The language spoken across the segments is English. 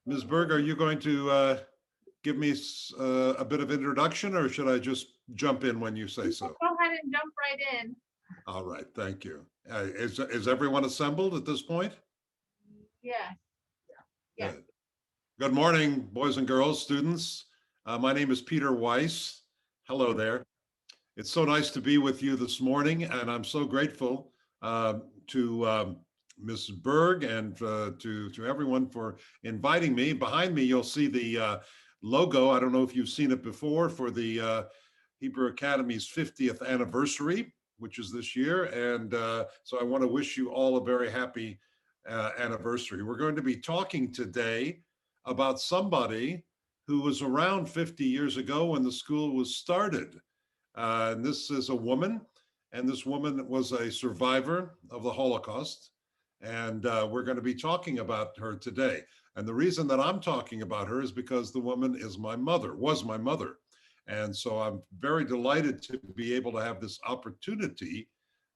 Ms. Berg, are you going to give me a bit of introduction, or should I just jump in when you say so? Go ahead and jump right in. All right, thank you. Is everyone assembled at this point? Yes. Yeah. Good morning, boys and girls, students. My name is Peter Weisz. Hello there. It's so nice to be with you this morning, and I'm so grateful to Ms. Berg and to everyone for inviting me. Behind me, you'll see the logo. I don't know if you've seen it before, for the Hebrew Academy's 50th anniversary, which is this year. And so I want to wish you all a very happy anniversary. We're going to be talking today about somebody who was around 50 years ago when the school was started. And this is a woman, and this woman was a survivor of the Holocaust. And we're going to be talking about her today. And the reason that I'm talking about her is because the woman is my mother, was my mother. And so I'm very delighted to be able to have this opportunity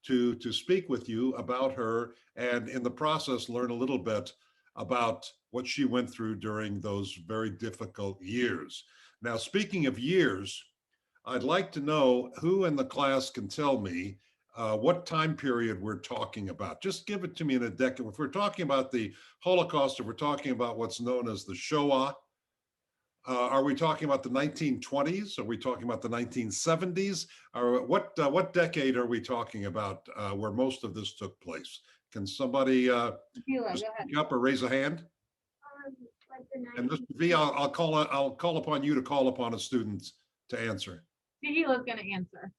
to speak with you about her, and in the process learn a little bit about what she went through during those very difficult years. Now, speaking of years, I'd like to know who in the class can tell me what time period we're talking about. Just give it to me in a decade. If we're talking about the Holocaust, or we're talking about what's known as the Shoah, are we talking about the 1920s? Are we talking about the 1970s? Or what decade are we talking about where most of this took place? Can somebody speak up or raise a hand? Like the And Mr. V, I'll call upon you to call upon a student to answer. Gila's going to answer.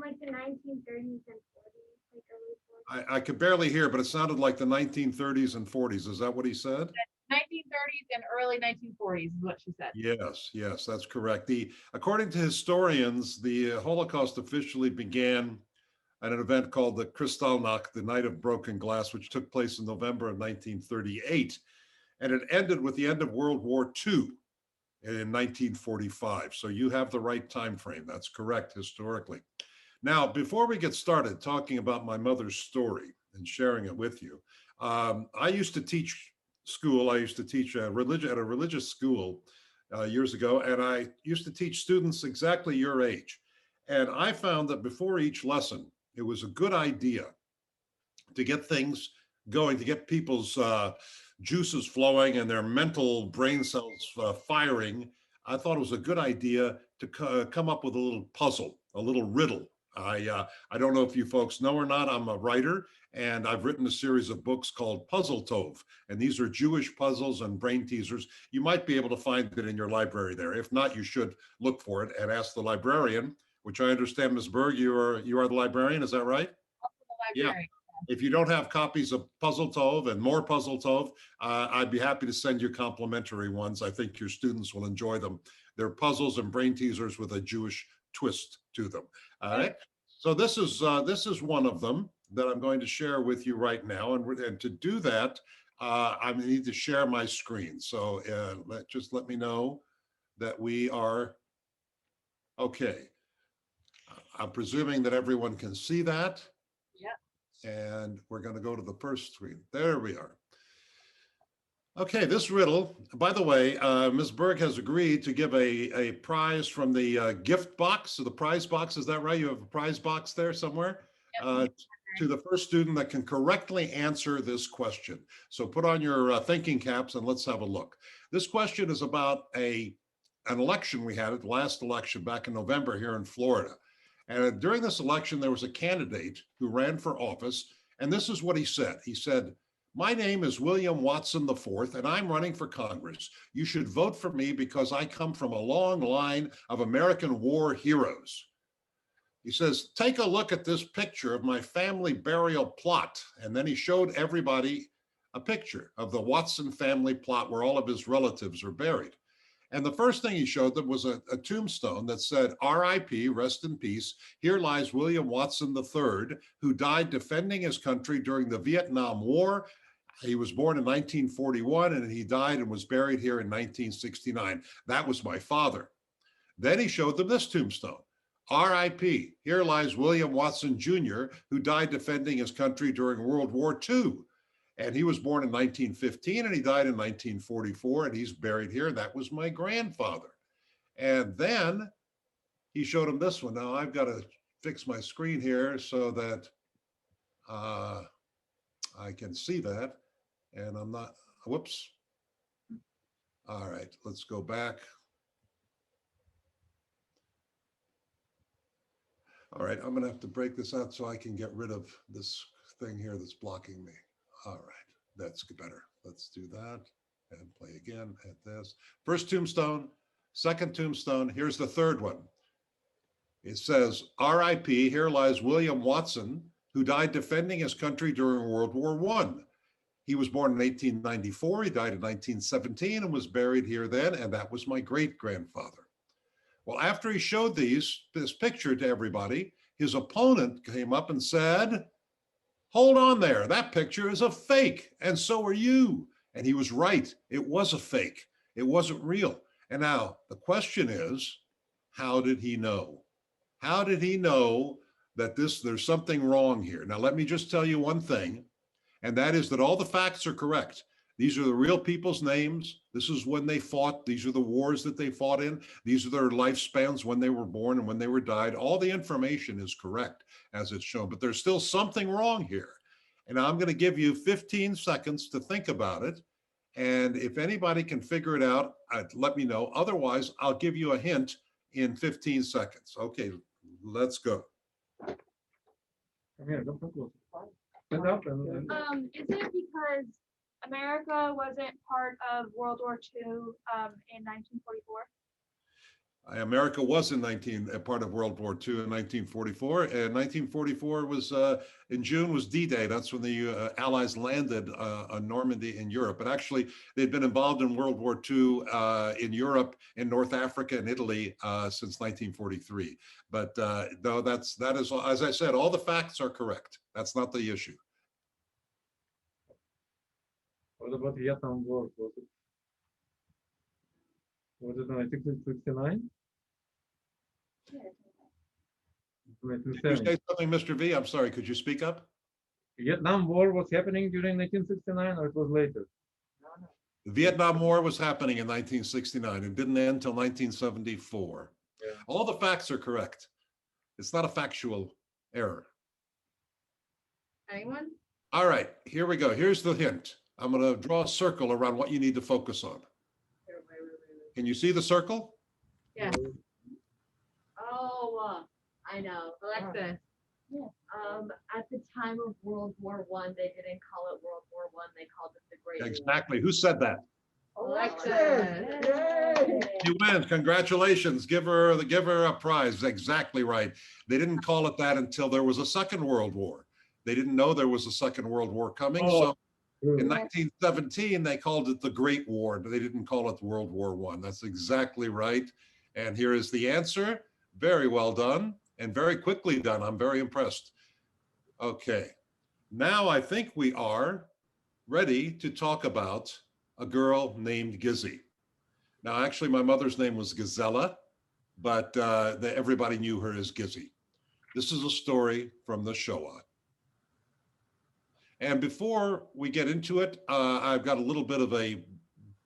like the 1930s and 40s, like early 40s. I could barely hear, but it sounded like the 1930s and 40s. Is that what he said? 1930s and early 1940s is what she said. Yes, that's correct. According to historians, the Holocaust officially began at an event called the Kristallnacht, the Night of Broken Glass, which took place in November of 1938. And it ended with the end of World War II in 1945. So you have the right time frame. That's correct historically. Now, before we get started talking about my mother's story and sharing it with you, I used to teach school. I used to teach at a religious school years ago, and I used to teach students exactly your age. And I found that before each lesson, it was a good idea to get things going, to get people's juices flowing and their mental brain cells firing. I thought it was a good idea to come up with a little puzzle, a little riddle. I don't know if you folks know or not, I'm a writer, and I've written a series of books called Puzzle Tov, and these are Jewish puzzles and brain teasers. You might be able to find it in your library there. If not, you should look for it and ask the librarian, which I understand, Ms. Berg, you are the librarian, is that right? Yeah. If you don't have copies of Puzzle Tov and more Puzzle Tov, I'd be happy to send you complimentary ones. I think your students will enjoy them. They're puzzles and brain teasers with a Jewish twist to them. All right. So this is one of them that I'm going to share with you right now. And to do that, I need to share my screen. So just let me know that we are okay. I'm presuming that everyone can see that. Yeah. And we're going to go to the first screen. There we are. Okay, this riddle, by the way, Ms. Berg has agreed to give a prize from the gift box. So the prize box, is that right? You have a prize box there somewhere? Yep. To the first student that can correctly answer this question. So put on your thinking caps and let's have a look. This question is about an election we had at the last election back in November here in Florida. And during this election, there was a candidate who ran for office, and this is what he said. He said, "My name is William Watson IV, and I'm running for Congress. You should vote for me because I come from a long line of American war heroes." He says, "Take a look at this picture of my family burial plot." And then he showed everybody a picture of the Watson family plot where all of his relatives are buried. And the first thing he showed them was a tombstone that said, "R.I.P., rest in peace. Here lies William Watson III, who died defending his country during the Vietnam War. He was born in 1941 and he died and was buried here in 1969. That was my father." Then he showed them this tombstone. "R.I.P. Here lies William Watson Jr., who died defending his country during World War II. And he was born in 1915 and he died in 1944, and he's buried here. That was my grandfather. And then he showed him this one. Now I've got to fix my screen here so that I can see that. And I'm not, whoops. All right, let's go back. All right, I'm gonna have to break this out so I can get rid of this thing here that's blocking me. All right, that's better. Let's do that and play again at this. First tombstone, second tombstone. Here's the third one. It says, R.I.P. Here lies William Watson, who died defending his country during World War I. He was born in 1894. He died in 1917 and was buried here then. And that was my great grandfather. Well, after he showed this picture to everybody, his opponent came up and said, hold on there, that picture is a fake, and so are you. And he was right, it was a fake. It wasn't real. And now the question is, how did he know? How did he know that there's something wrong here? Now, let me just tell you one thing, and that is that all the facts are correct. These are the real people's names. This is when they fought. These are the wars that they fought in. These are their lifespans when they were born and when they were died. All the information is correct as it's shown, but there's still something wrong here. And I'm going to give you 15 seconds to think about it. And if anybody can figure it out, let me know. Otherwise, I'll give you a hint in 15 seconds. Okay, let's go. Come here, don't come close. Stand up and Is it because America wasn't part of World War II in 1944? America was in part of World War II in 1944, and 1944 was in June was D-Day. That's when the Allies landed on Normandy in Europe. But actually, they'd been involved in World War II in Europe, in North Africa, and Italy since 1943. But no, that is, as I said, all the facts are correct. That's not the issue. what about Vietnam War? Was it 1969? Did you say something, Mr. V? I'm sorry, could you speak up? Vietnam War was happening during 1969 or it was later? The Vietnam War was happening in 1969 and didn't end until 1974. Yeah. All the facts are correct. It's not a factual error. Anyone? All right, here we go. Here's the hint. I'm going to draw a circle around what you need to focus on. Can you see the circle? Yeah. Oh, I know. Alexis. At the time of World War I, they didn't call it World War I. They called it the Great War. Exactly. Who said that? Alexis. You win. Congratulations. Give her a prize. Exactly right. They didn't call it that until there was a Second World War. They didn't know there was a Second World War coming. So in 1917, they called it the Great War. They didn't call it World War I. That's exactly right. And here is the answer. Very well done and very quickly done. I'm very impressed. Okay. Now I think we are ready to talk about a girl named Gizi. Now, actually, my mother's name was Gisela, but everybody knew her as Gizi. This is a story from the Shoah. And before we get into it, I've got a little bit of a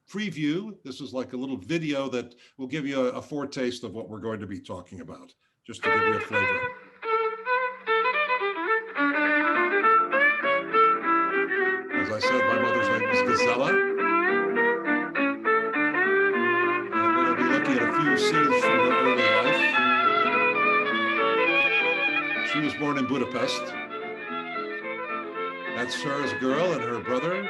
preview. This is like a little video that will give you a foretaste of what we're going to be talking about, just to give you a flavor. As I said, my mother's name was Gisela. And we're going to be looking at a few scenes from her early life. She was born in Budapest. That's her as a girl, and her brother,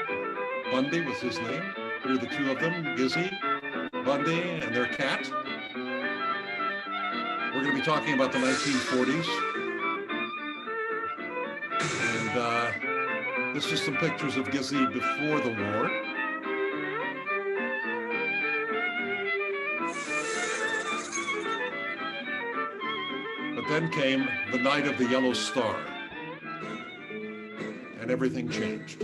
Bundy was his name. Here are the two of them, Gizi, Bundy, and their cat. We're going to be talking about the 1940s. And this is some pictures of Gizi before the war. But then came the night of the Yellow Star. And everything changed.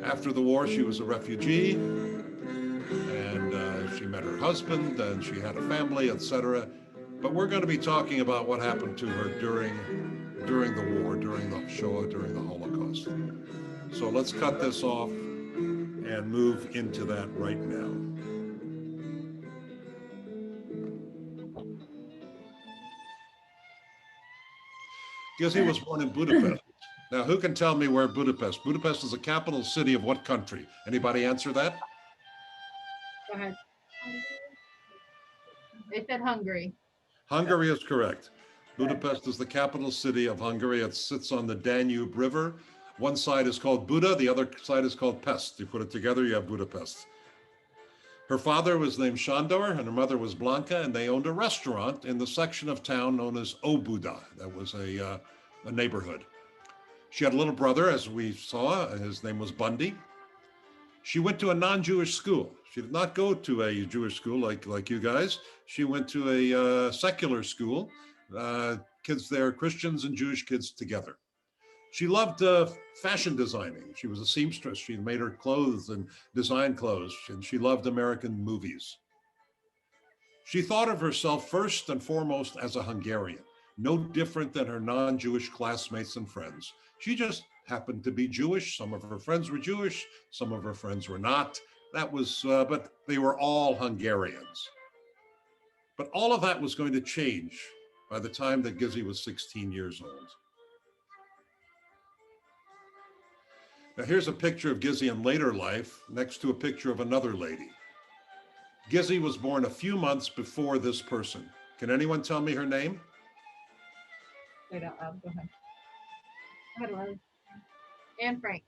After the war, she was a refugee, and she met her husband, and she had a family, etc. But we're going to be talking about what happened to her during the war, during the Shoah, during the Holocaust. So let's cut this off and move into that right now. Gizi was born in Budapest. Now, who can tell me where Budapest? Budapest is the capital city of what country? Anybody answer that? Go ahead. They said Hungary. Hungary is correct. Budapest is the capital city of Hungary. It sits on the Danube River. One side is called Buda, the other side is called Pest. You put it together, you have Budapest. Her father was named Sándor and her mother was Blanca, and they owned a restaurant in the section of town known as Óbuda. That was a neighborhood. She had a little brother, as we saw. His name was Bundy. She went to a non-Jewish school. She did not go to a Jewish school like you guys. She went to a secular school. Kids there, Christians and Jewish kids together. She loved fashion designing. She was a seamstress. She made her clothes and designed clothes, and she loved American movies. She thought of herself first and foremost as a Hungarian, no different than her non-Jewish classmates and friends. She just happened to be Jewish. Some of her friends were Jewish, some of her friends were not. That was, but they were all Hungarians. But all of that was going to change by the time that Gizi was 16 years old. Now here's a picture of Gizi in later life next to a picture of another lady. Gizi was born a few months before this person. Can anyone tell me her name? Wait out loud. Go ahead. Go ahead, Riley. Anne Frank.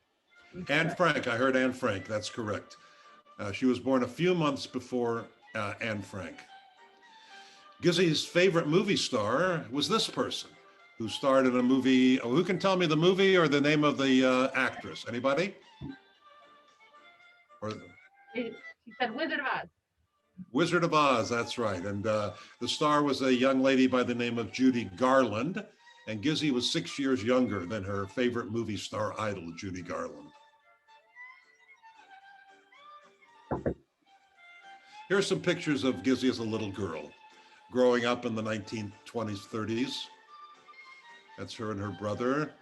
Anne Frank. I heard Anne Frank. That's correct. She was born a few months before Anne Frank. Gizi's favorite movie star was this person who starred in a movie. Oh, who can tell me the movie or the name of the actress? Anybody? Or She said Wizard of Oz. Wizard of Oz, that's right. And the star was a young lady by the name of Judy Garland. And Gizi was 6 years younger than her favorite movie star idol, Judy Garland. Here's some pictures of Gizi as a little girl, growing up in the 1920s, 30s. That's her and her brother.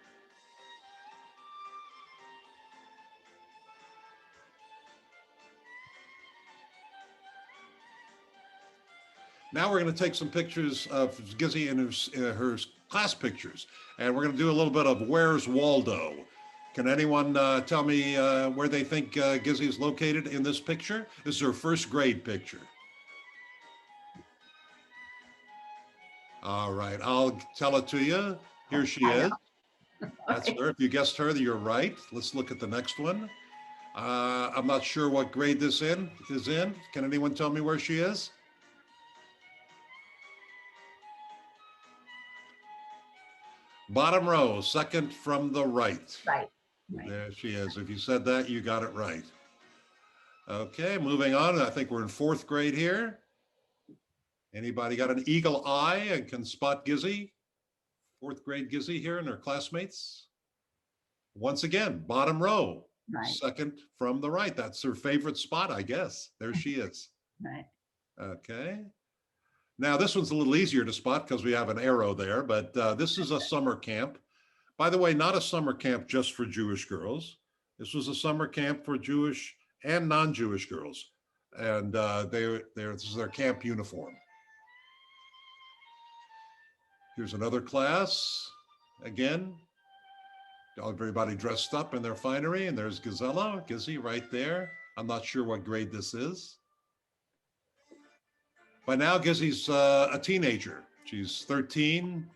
Now we're going to take some pictures of Gizi and her class pictures, and we're going to do a little bit of Where's Waldo. Can anyone tell me where they think Gizi is located in this picture? This is her first grade picture. All right, I'll tell it to you. Here she is. That's her. If you guessed her, you're right. Let's look at the next one. I'm not sure what grade this is in. Can anyone tell me where she is? Bottom row, second from the right. Right. There she is. If you said that, you got it right. Okay, moving on. I think we're in fourth grade here. Anybody got an eagle eye and can spot Gizi? Fourth grade Gizi here and her classmates. Once again, bottom row, Right. second from the right. That's her favorite spot, I guess. There she is. Right. Okay. Now this one's a little easier to spot because we have an arrow there, but this is a summer camp. By the way, not a summer camp just for Jewish girls. This was a summer camp for Jewish and non-Jewish girls. And this is their camp uniform. Here's another class. Again, everybody dressed up in their finery, and there's Gisela, Gizi right there. I'm not sure what grade this is. By now, Gizi's a teenager. She's 13,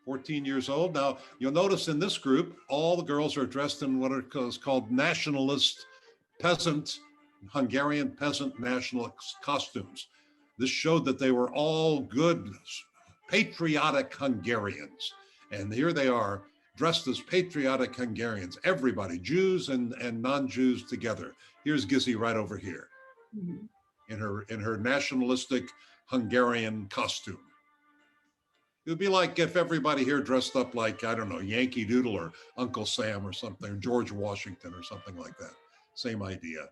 14 years old. Now, you'll notice in this group, all the girls are dressed in what is called nationalist peasant, Hungarian peasant nationalist costumes. This showed that they were all good, patriotic Hungarians. And here they are, dressed as patriotic Hungarians, everybody, Jews and non-Jews together. Here's Gizi right over here in her nationalistic Hungarian costume. It would be like if everybody here dressed up like, I don't know, Yankee Doodle or Uncle Sam or something, or George Washington or something like that. Same idea.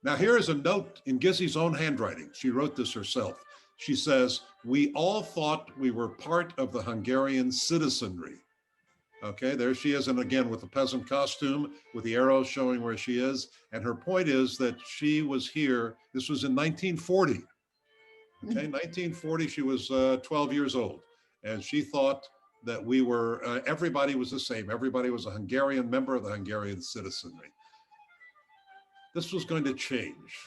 Now here is a note in Gizi's own handwriting. She wrote this herself. She says, we all thought we were part of the Hungarian citizenry. Okay, there she is. And again, with the peasant costume, with the arrows showing where she is. And her point is that she was here. This was in 1940. Okay, 1940, she was 12 years old. And she thought that we were, everybody was the same. Everybody was a Hungarian member of the Hungarian citizenry. This was going to change.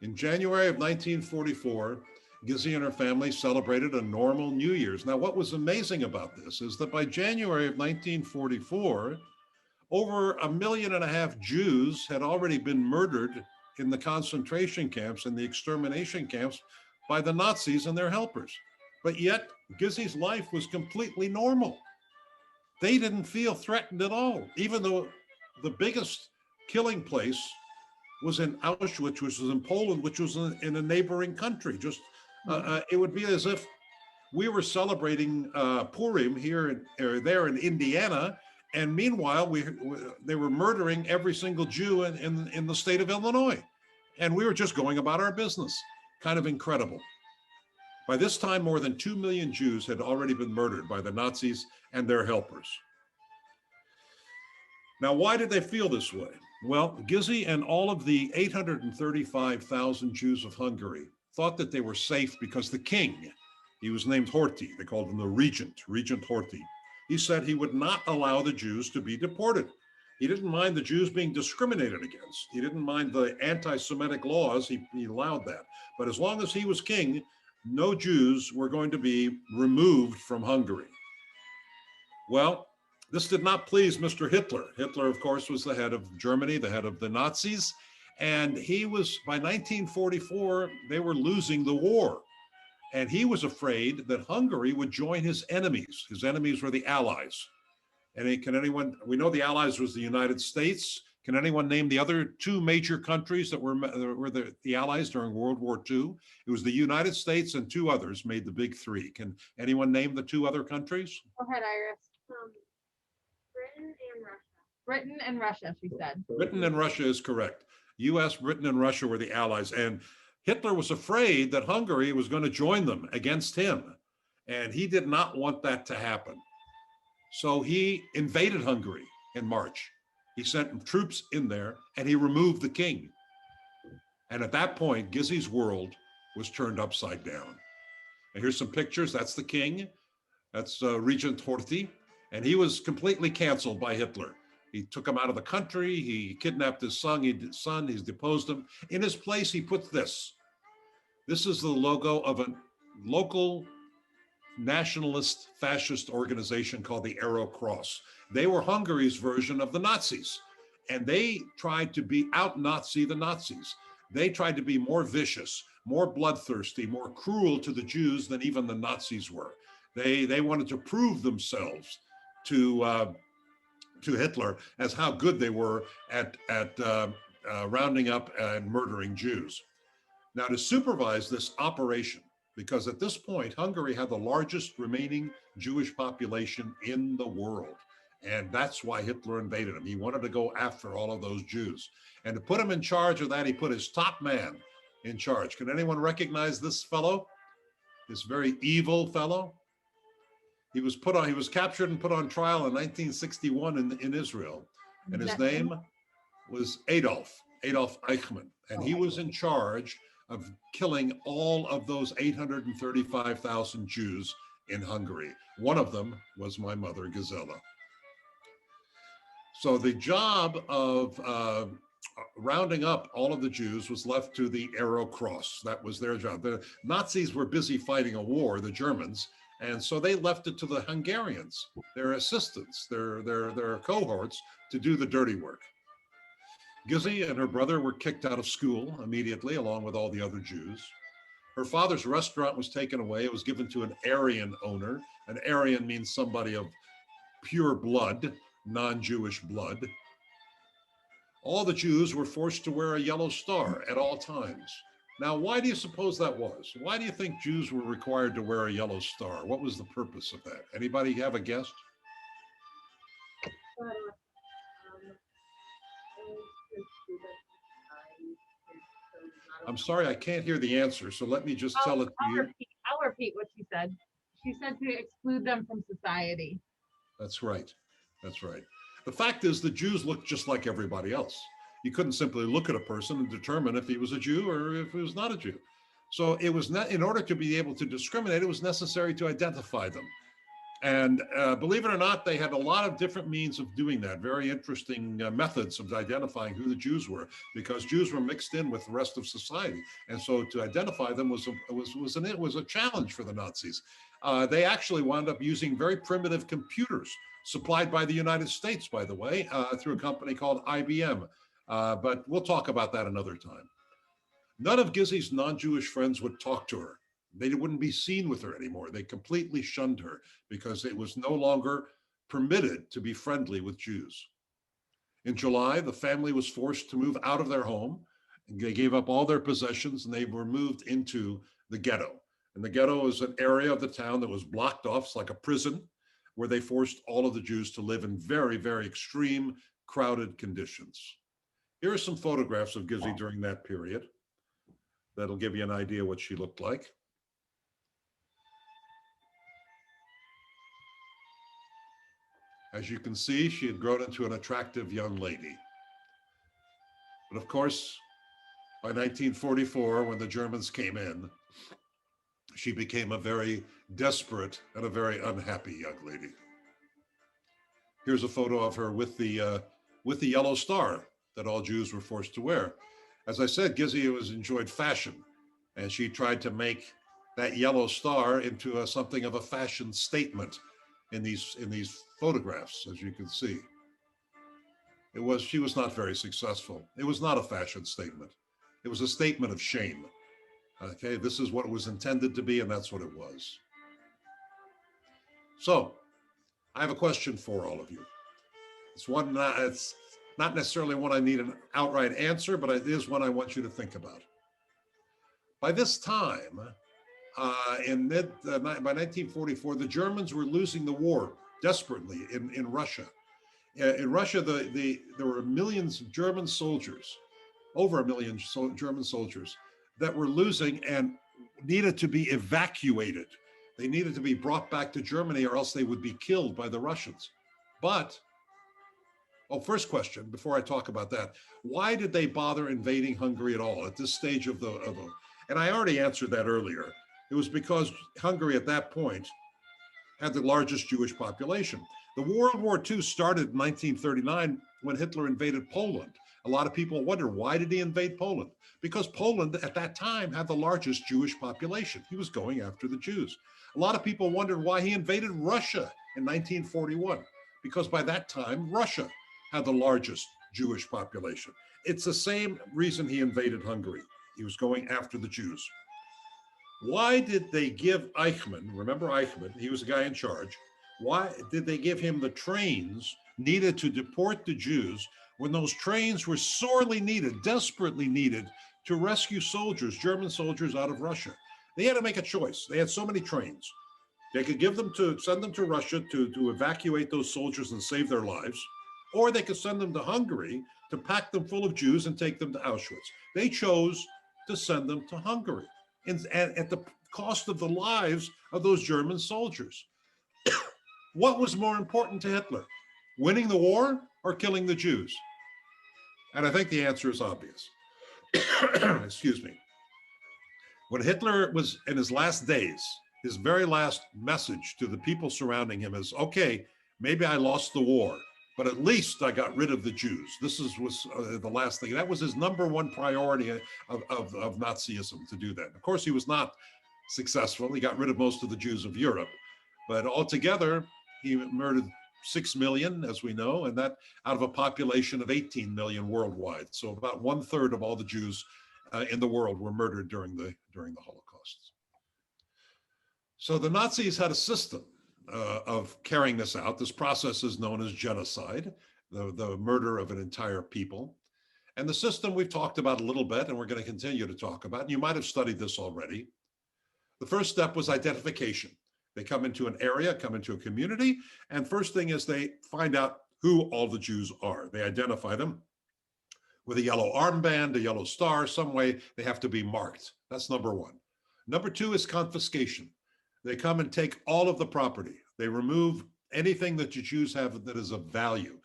In January of 1944, Gizi and her family celebrated a normal New Year's. Now, what was amazing about this is that by January of 1944, over 1.5 million Jews had already been murdered in the concentration camps and the extermination camps by the Nazis and their helpers. But yet, Gizi's life was completely normal. They didn't feel threatened at all, even though the biggest killing place was in Auschwitz, which was in Poland, which was in a neighboring country. Just it would be as if we were celebrating Purim here there in Indiana, and meanwhile they were murdering every single Jew in the state of Illinois, and we were just going about our business. Kind of incredible. By this time, more than 2 million Jews had already been murdered by the Nazis and their helpers. Now, why did they feel this way? Well, Gizi and all of the 835,000 Jews of Hungary thought that they were safe because the king, he was named Horthy, they called him the Regent Horthy. He said he would not allow the Jews to be deported. He didn't mind the Jews being discriminated against. He didn't mind the anti-Semitic laws, he allowed that. But as long as he was king, no Jews were going to be removed from Hungary. Well, this did not please Mr. Hitler. Hitler, of course, was the head of Germany, the head of the Nazis. And he was, by 1944, they were losing the war. And he was afraid that Hungary would join his enemies. His enemies were the Allies. And can anyone, we know the Allies was the United States. Can anyone name the other two major countries that were the Allies during World War II? It was the United States and two others made the big three. Can anyone name the two other countries? Go ahead, Iris. Britain and Russia. Britain and Russia, she said. Britain and Russia is correct. US, Britain, and Russia were the Allies. And Hitler was afraid that Hungary was going to join them against him. And he did not want that to happen. So he invaded Hungary in March. He sent troops in there and he removed the king. And at that point, Gizi's world was turned upside down. And here's some pictures. That's the king. That's Regent Horthy. And he was completely canceled by Hitler. He took him out of the country. He kidnapped his son. He's deposed him. In his place, he put this. This is the logo of a local nationalist fascist organization called the Arrow Cross. They were Hungary's version of the Nazis. And they tried to out-Nazi the Nazis. They tried to be more vicious, more bloodthirsty, more cruel to the Jews than even the Nazis were. They wanted to prove themselves to Hitler as how good they were at rounding up and murdering Jews. Now, to supervise this operation, because at this point, Hungary had the largest remaining Jewish population in the world. And that's why Hitler invaded him. He wanted to go after all of those Jews. And to put him in charge of that, he put his top man in charge. Can anyone recognize this fellow? This very evil fellow? He was captured and put on trial in 1961 in Israel. And his name was Adolf Eichmann. And he was in charge of killing all of those 835,000 Jews in Hungary. One of them was my mother, Gisela. So the job of rounding up all of the Jews was left to the Arrow Cross. That was their job. The Nazis were busy fighting a war, the Germans, and so they left it to the Hungarians, their assistants, their cohorts, to do the dirty work. Gizi and her brother were kicked out of school immediately, along with all the other Jews. Her father's restaurant was taken away. It was given to an Aryan owner. An Aryan means somebody of pure blood, non-Jewish blood. All the Jews were forced to wear a yellow star at all times. Now, why do you suppose that was? Why do you think Jews were required to wear a yellow star? What was the purpose of that? Anybody have a guess? I'm sorry, I can't hear the answer, so let me just tell it to you. I'll repeat what she said. She said to exclude them from society. That's right. That's right. The fact is, the Jews looked just like everybody else. You couldn't simply look at a person and determine if he was a Jew or if he was not a Jew. So it was not, in order to be able to discriminate, it was necessary to identify them. And believe it or not, they had a lot of different means of doing that. Very interesting methods of identifying who the Jews were, because Jews were mixed in with the rest of society, and so to identify them was a challenge for the Nazis. They actually wound up using very primitive computers supplied by the United States, by the way, through a company called IBM. But we'll talk about that another time. None of Gizi's non-Jewish friends would talk to her. They wouldn't be seen with her anymore. They completely shunned her because it was no longer permitted to be friendly with Jews. In July, the family was forced to move out of their home. They gave up all their possessions and they were moved into the ghetto. And the ghetto is an area of the town that was blocked off. It's like a prison where they forced all of the Jews to live in very, very extreme, crowded conditions. Here are some photographs of Gizi during that period. That'll give you an idea what she looked like. As you can see, she had grown into an attractive young lady. But of course, by 1944, when the Germans came in, she became a very desperate and a very unhappy young lady. Here's a photo of her with the yellow star that all Jews were forced to wear. As I said, Gizi enjoyed fashion, and she tried to make that yellow star into something of a fashion statement in these photographs, as you can see. She was not very successful. It was not a fashion statement. It was a statement of shame. Okay, this is what it was intended to be, and that's what it was. So, I have a question for all of you. It's not necessarily one I need an outright answer, but it is one I want you to think about. By this time, by 1944, the Germans were losing the war desperately in Russia. In Russia, there were millions of German soldiers, over 1 million German soldiers that were losing and needed to be evacuated. They needed to be brought back to Germany or else they would be killed by the Russians. But, first question, before I talk about that, why did they bother invading Hungary at all at this stage of the and I already answered that earlier. It was because Hungary at that point had the largest Jewish population. The World War II started in 1939 when Hitler invaded Poland. A lot of people wonder, why did he invade Poland? Because Poland at that time had the largest Jewish population. He was going after the Jews. A lot of people wondered why he invaded Russia in 1941, because by that time, Russia had the largest Jewish population. It's the same reason he invaded Hungary. He was going after the Jews. Why did they give Eichmann, remember Eichmann, he was the guy in charge, why did they give him the trains needed to deport the Jews when those trains were sorely needed, desperately needed to rescue soldiers, German soldiers out of Russia? They had to make a choice. They had so many trains. They could send them to Russia to evacuate those soldiers and save their lives, or they could send them to Hungary to pack them full of Jews and take them to Auschwitz. They chose to send them to Hungary, and at the cost of the lives of those German soldiers. What was more important to Hitler, winning the war or killing the Jews? And I think the answer is obvious. Excuse me. When Hitler was in his last days, his very last message to the people surrounding him is, okay, maybe I lost the war, but at least I got rid of the Jews. This was the last thing. That was his number one priority of Nazism, to do that. Of course, he was not successful. He got rid of most of the Jews of Europe, but altogether, he murdered 6 million, as we know, and that out of a population of 18 million worldwide. So about 1/3 of all the Jews in the world were murdered during the Holocaust. So the Nazis had a system of carrying this out. This process is known as genocide, the murder of an entire people. And the system we've talked about a little bit, and we're going to continue to talk about, and you might have studied this already. The first step was identification. They come into an area, come into a community, and first thing is they find out who all the Jews are. They identify them with a yellow armband, a yellow star, some way they have to be marked. That's number one. Number two is confiscation. They come and take all of the property. They remove anything that you Jews have that is of value.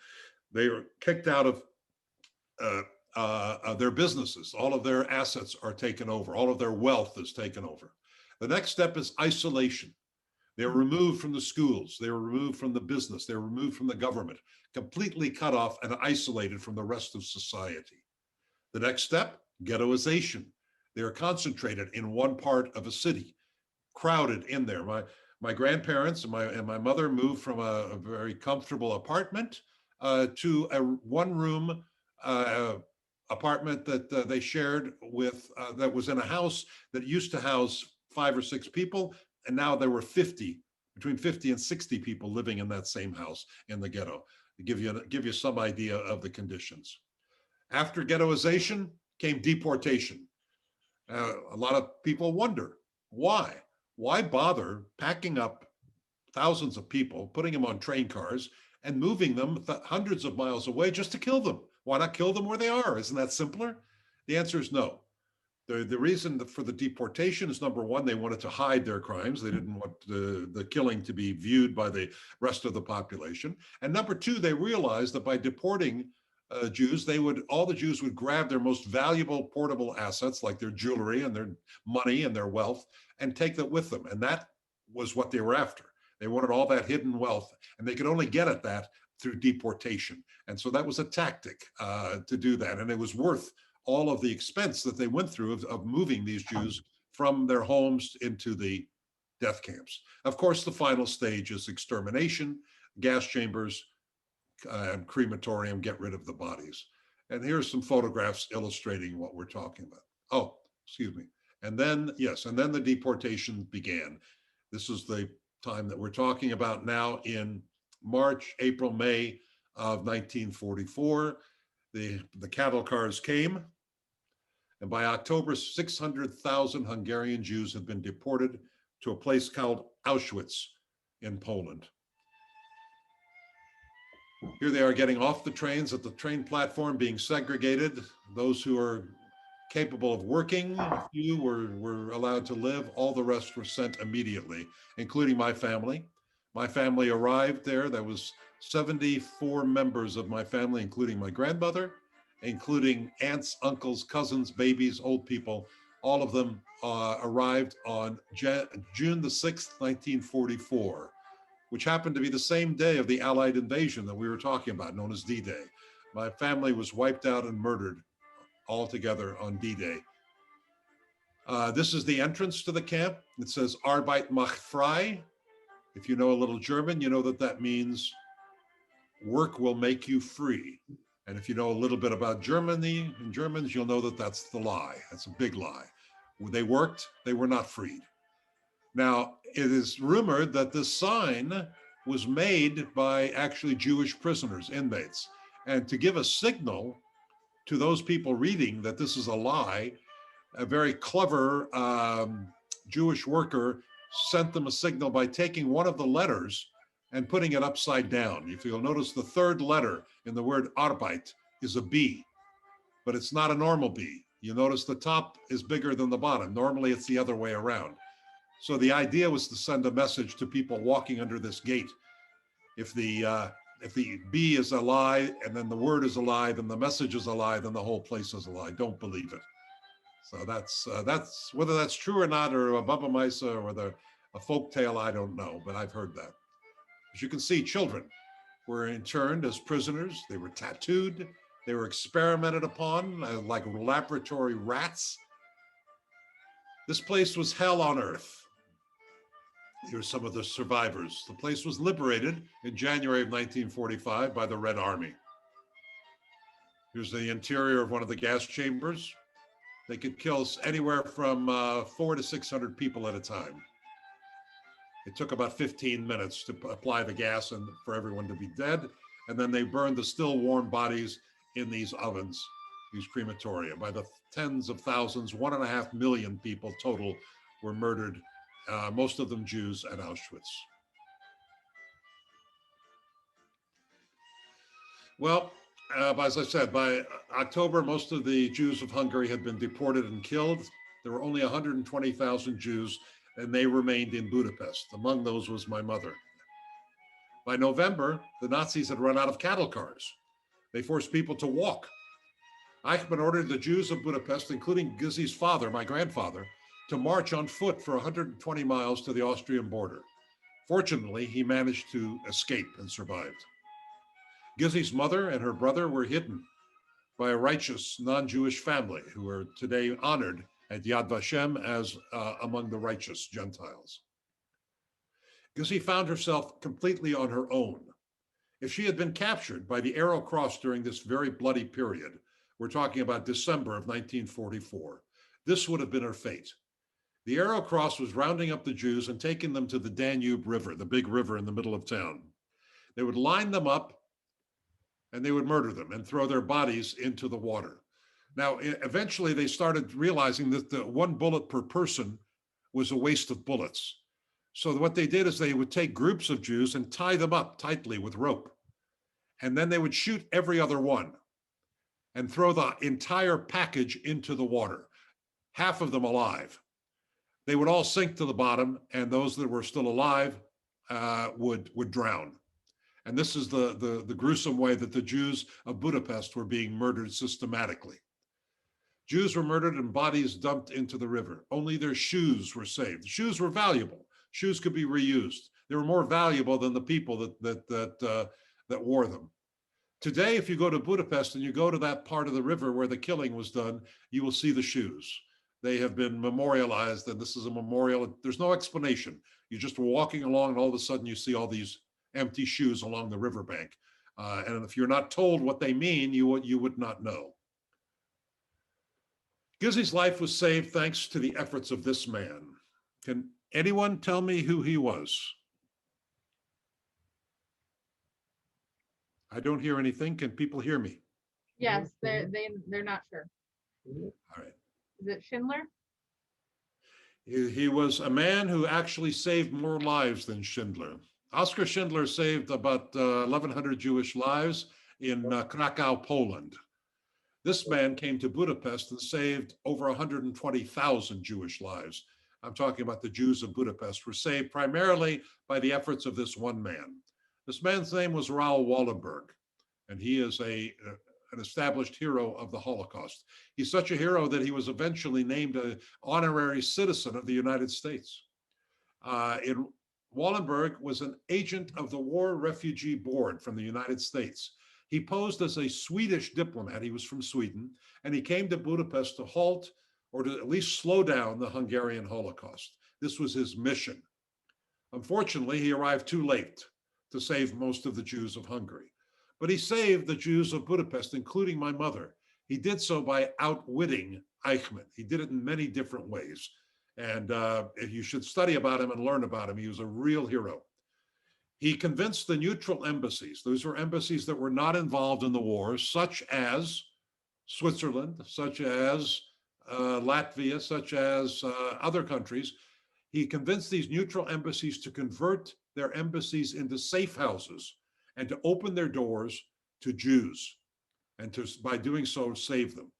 They are kicked out of their businesses. All of their assets are taken over. All of their wealth is taken over. The next step is isolation. They're removed from the schools. They were removed from the business. They were removed from the government, completely cut off and isolated from the rest of society. The next step, ghettoization. They are concentrated in one part of a city, crowded in there. My grandparents and my mother moved from a very comfortable apartment to a one-room apartment that they shared with, that was in a house that used to house 5 or 6 people. And now there were between 50 and 60 people living in that same house in the ghetto, to give you some idea of the conditions. After ghettoization came deportation. A lot of people wonder, why? Why bother packing up thousands of people, putting them on train cars and moving them hundreds of miles away just to kill them? Why not kill them where they are? Isn't that simpler? The answer is no. The reason for the deportation is, number one, they wanted to hide their crimes. They didn't want the killing to be viewed by the rest of the population. And number two, they realized that by deporting Jews, all the Jews would grab their most valuable portable assets, like their jewelry and their money and their wealth, and take that with them. And that was what they were after. They wanted all that hidden wealth, and they could only get at that through deportation. And so that was a tactic to do that. And it was worth all of the expense that they went through of moving these Jews from their homes into the death camps. Of course, the final stage is extermination, gas chambers, and crematorium, get rid of the bodies. And here's some photographs illustrating what we're talking about. Oh, excuse me. And then, yes, and then the deportation began. This is the time that we're talking about now in March, April, May of 1944. The cattle cars came, and by October, 600,000 Hungarian Jews had been deported to a place called Auschwitz in Poland. Here they are getting off the trains at the train platform, being segregated. Those who are capable of working, a few were allowed to live. All the rest were sent immediately, including my family. My family arrived there. There was 74 members of my family, including my grandmother, including aunts, uncles, cousins, babies, old people. All of them arrived on June the 6th, 1944, which happened to be the same day of the Allied invasion that we were talking about, known as D-Day. My family was wiped out and murdered all together on D-Day. This is the entrance to the camp. It says Arbeit macht frei. If you know a little German, you know that that means work will make you free. And if you know a little bit about Germany and Germans, you'll know that that's the lie. That's a big lie. When they worked, they were not freed. Now, it is rumored that this sign was made by actually Jewish prisoners, inmates. And to give a signal to those people reading that this is a lie, a very clever Jewish worker sent them a signal by taking one of the letters and putting it upside down. If you'll notice, the third letter in the word Arbeit is a B, but it's not a normal B. You notice the top is bigger than the bottom. Normally it's the other way around. So the idea was to send a message to people walking under this gate. If the B is a lie and then the word is a lie, then the message is a lie, then the whole place is a lie. Don't believe it. So that's whether that's true or not, or a Baba Misa, or whether a folk tale, I don't know, but I've heard that. As you can see, children were interned as prisoners. They were tattooed. They were experimented upon like laboratory rats. This place was hell on earth. Here are some of the survivors. The place was liberated in January of 1945 by the Red Army. Here's the interior of one of the gas chambers. They could kill anywhere from 400 to 600 people at a time. It took about 15 minutes to apply the gas and for everyone to be dead. And then they burned the still warm bodies in these ovens, these crematoria. By the tens of thousands, 1.5 million people total were murdered, most of them Jews, at Auschwitz. Well, as I said, by October, most of the Jews of Hungary had been deported and killed. There were only 120,000 Jews, and they remained in Budapest. Among those was my mother. By November, the Nazis had run out of cattle cars. They forced people to walk. Eichmann ordered the Jews of Budapest, including Gizi's father, my grandfather, to march on foot for 120 miles to the Austrian border. Fortunately, he managed to escape and survived. Gizi's mother and her brother were hidden by a righteous non-Jewish family who are today honored at Yad Vashem as among the righteous Gentiles. Gizi found herself completely on her own. If she had been captured by the Arrow Cross during this very bloody period, we're talking about December of 1944, this would have been her fate. The Arrow Cross was rounding up the Jews and taking them to the Danube River, the big river in the middle of town. They would line them up and they would murder them and throw their bodies into the water. Now, eventually they started realizing that the one bullet per person was a waste of bullets. So what they did is they would take groups of Jews and tie them up tightly with rope. And then they would shoot every other one and throw the entire package into the water, half of them alive. They would all sink to the bottom, and those that were still alive would drown. And this is the gruesome way that the Jews of Budapest were being murdered systematically. Jews were murdered and bodies dumped into the river. Only their shoes were saved. The shoes were valuable. Shoes could be reused. They were more valuable than the people that wore them. Today, if you go to Budapest and you go to that part of the river where the killing was done, you will see the shoes. They have been memorialized, and this is a memorial. There's no explanation. You're just walking along, and all of a sudden you see all these empty shoes along the riverbank. And if you're not told what they mean, you would not know. Gizi's life was saved thanks to the efforts of this man. Can anyone tell me who he was? I don't hear anything. Can people hear me? Yes, they're not sure. All right. Is it Schindler? He was a man who actually saved more lives than Schindler. Oskar Schindler saved about 1,100 Jewish lives in Krakow, Poland. This man came to Budapest and saved over 120,000 Jewish lives. I'm talking about the Jews of Budapest were saved primarily by the efforts of this one man. This man's name was Raoul Wallenberg, and he is an established hero of the Holocaust. He's such a hero that he was eventually named an honorary citizen of the United States. Wallenberg was an agent of the War Refugee Board from the United States. He posed as a Swedish diplomat. He was from Sweden, and he came to Budapest to halt or to at least slow down the Hungarian Holocaust. This was his mission. Unfortunately, he arrived too late to save most of the Jews of Hungary. But he saved the Jews of Budapest, including my mother. He did so by outwitting Eichmann. He did it in many different ways. And you should study about him and learn about him. He was a real hero. He convinced the neutral embassies, those were embassies that were not involved in the war, such as Switzerland, such as Latvia, such as other countries. He convinced these neutral embassies to convert their embassies into safe houses and to open their doors to Jews, and to, by doing so, save them.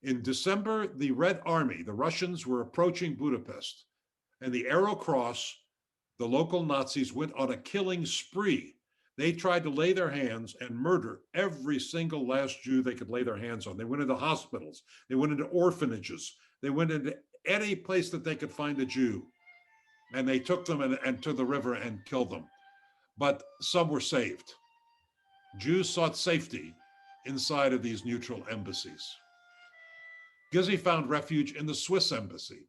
In December, the Red Army, the Russians, were approaching Budapest, and the Arrow Cross, the local Nazis, went on a killing spree. They tried to lay their hands and murder every single last Jew they could lay their hands on. They went into hospitals, they went into orphanages, they went into any place that they could find a Jew, and they took them and to the river and killed them. But some were saved. Jews sought safety inside of these neutral embassies. Gizi found refuge in the Swiss embassy.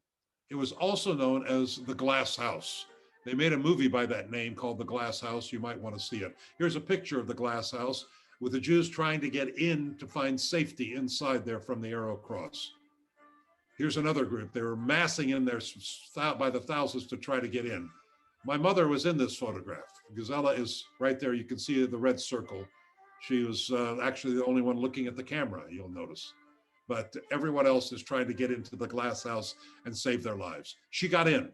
It was also known as the Glass House. They made a movie by that name called The Glass House. You might want to see it. Here's a picture of the Glass House with the Jews trying to get in to find safety inside there from the Arrow Cross. Here's another group. They were massing in there by the thousands to try to get in. My mother was in this photograph. Gisela is right there. You can see the red circle. She was actually the only one looking at the camera, you'll notice. But everyone else is trying to get into the Glass House and save their lives. She got in.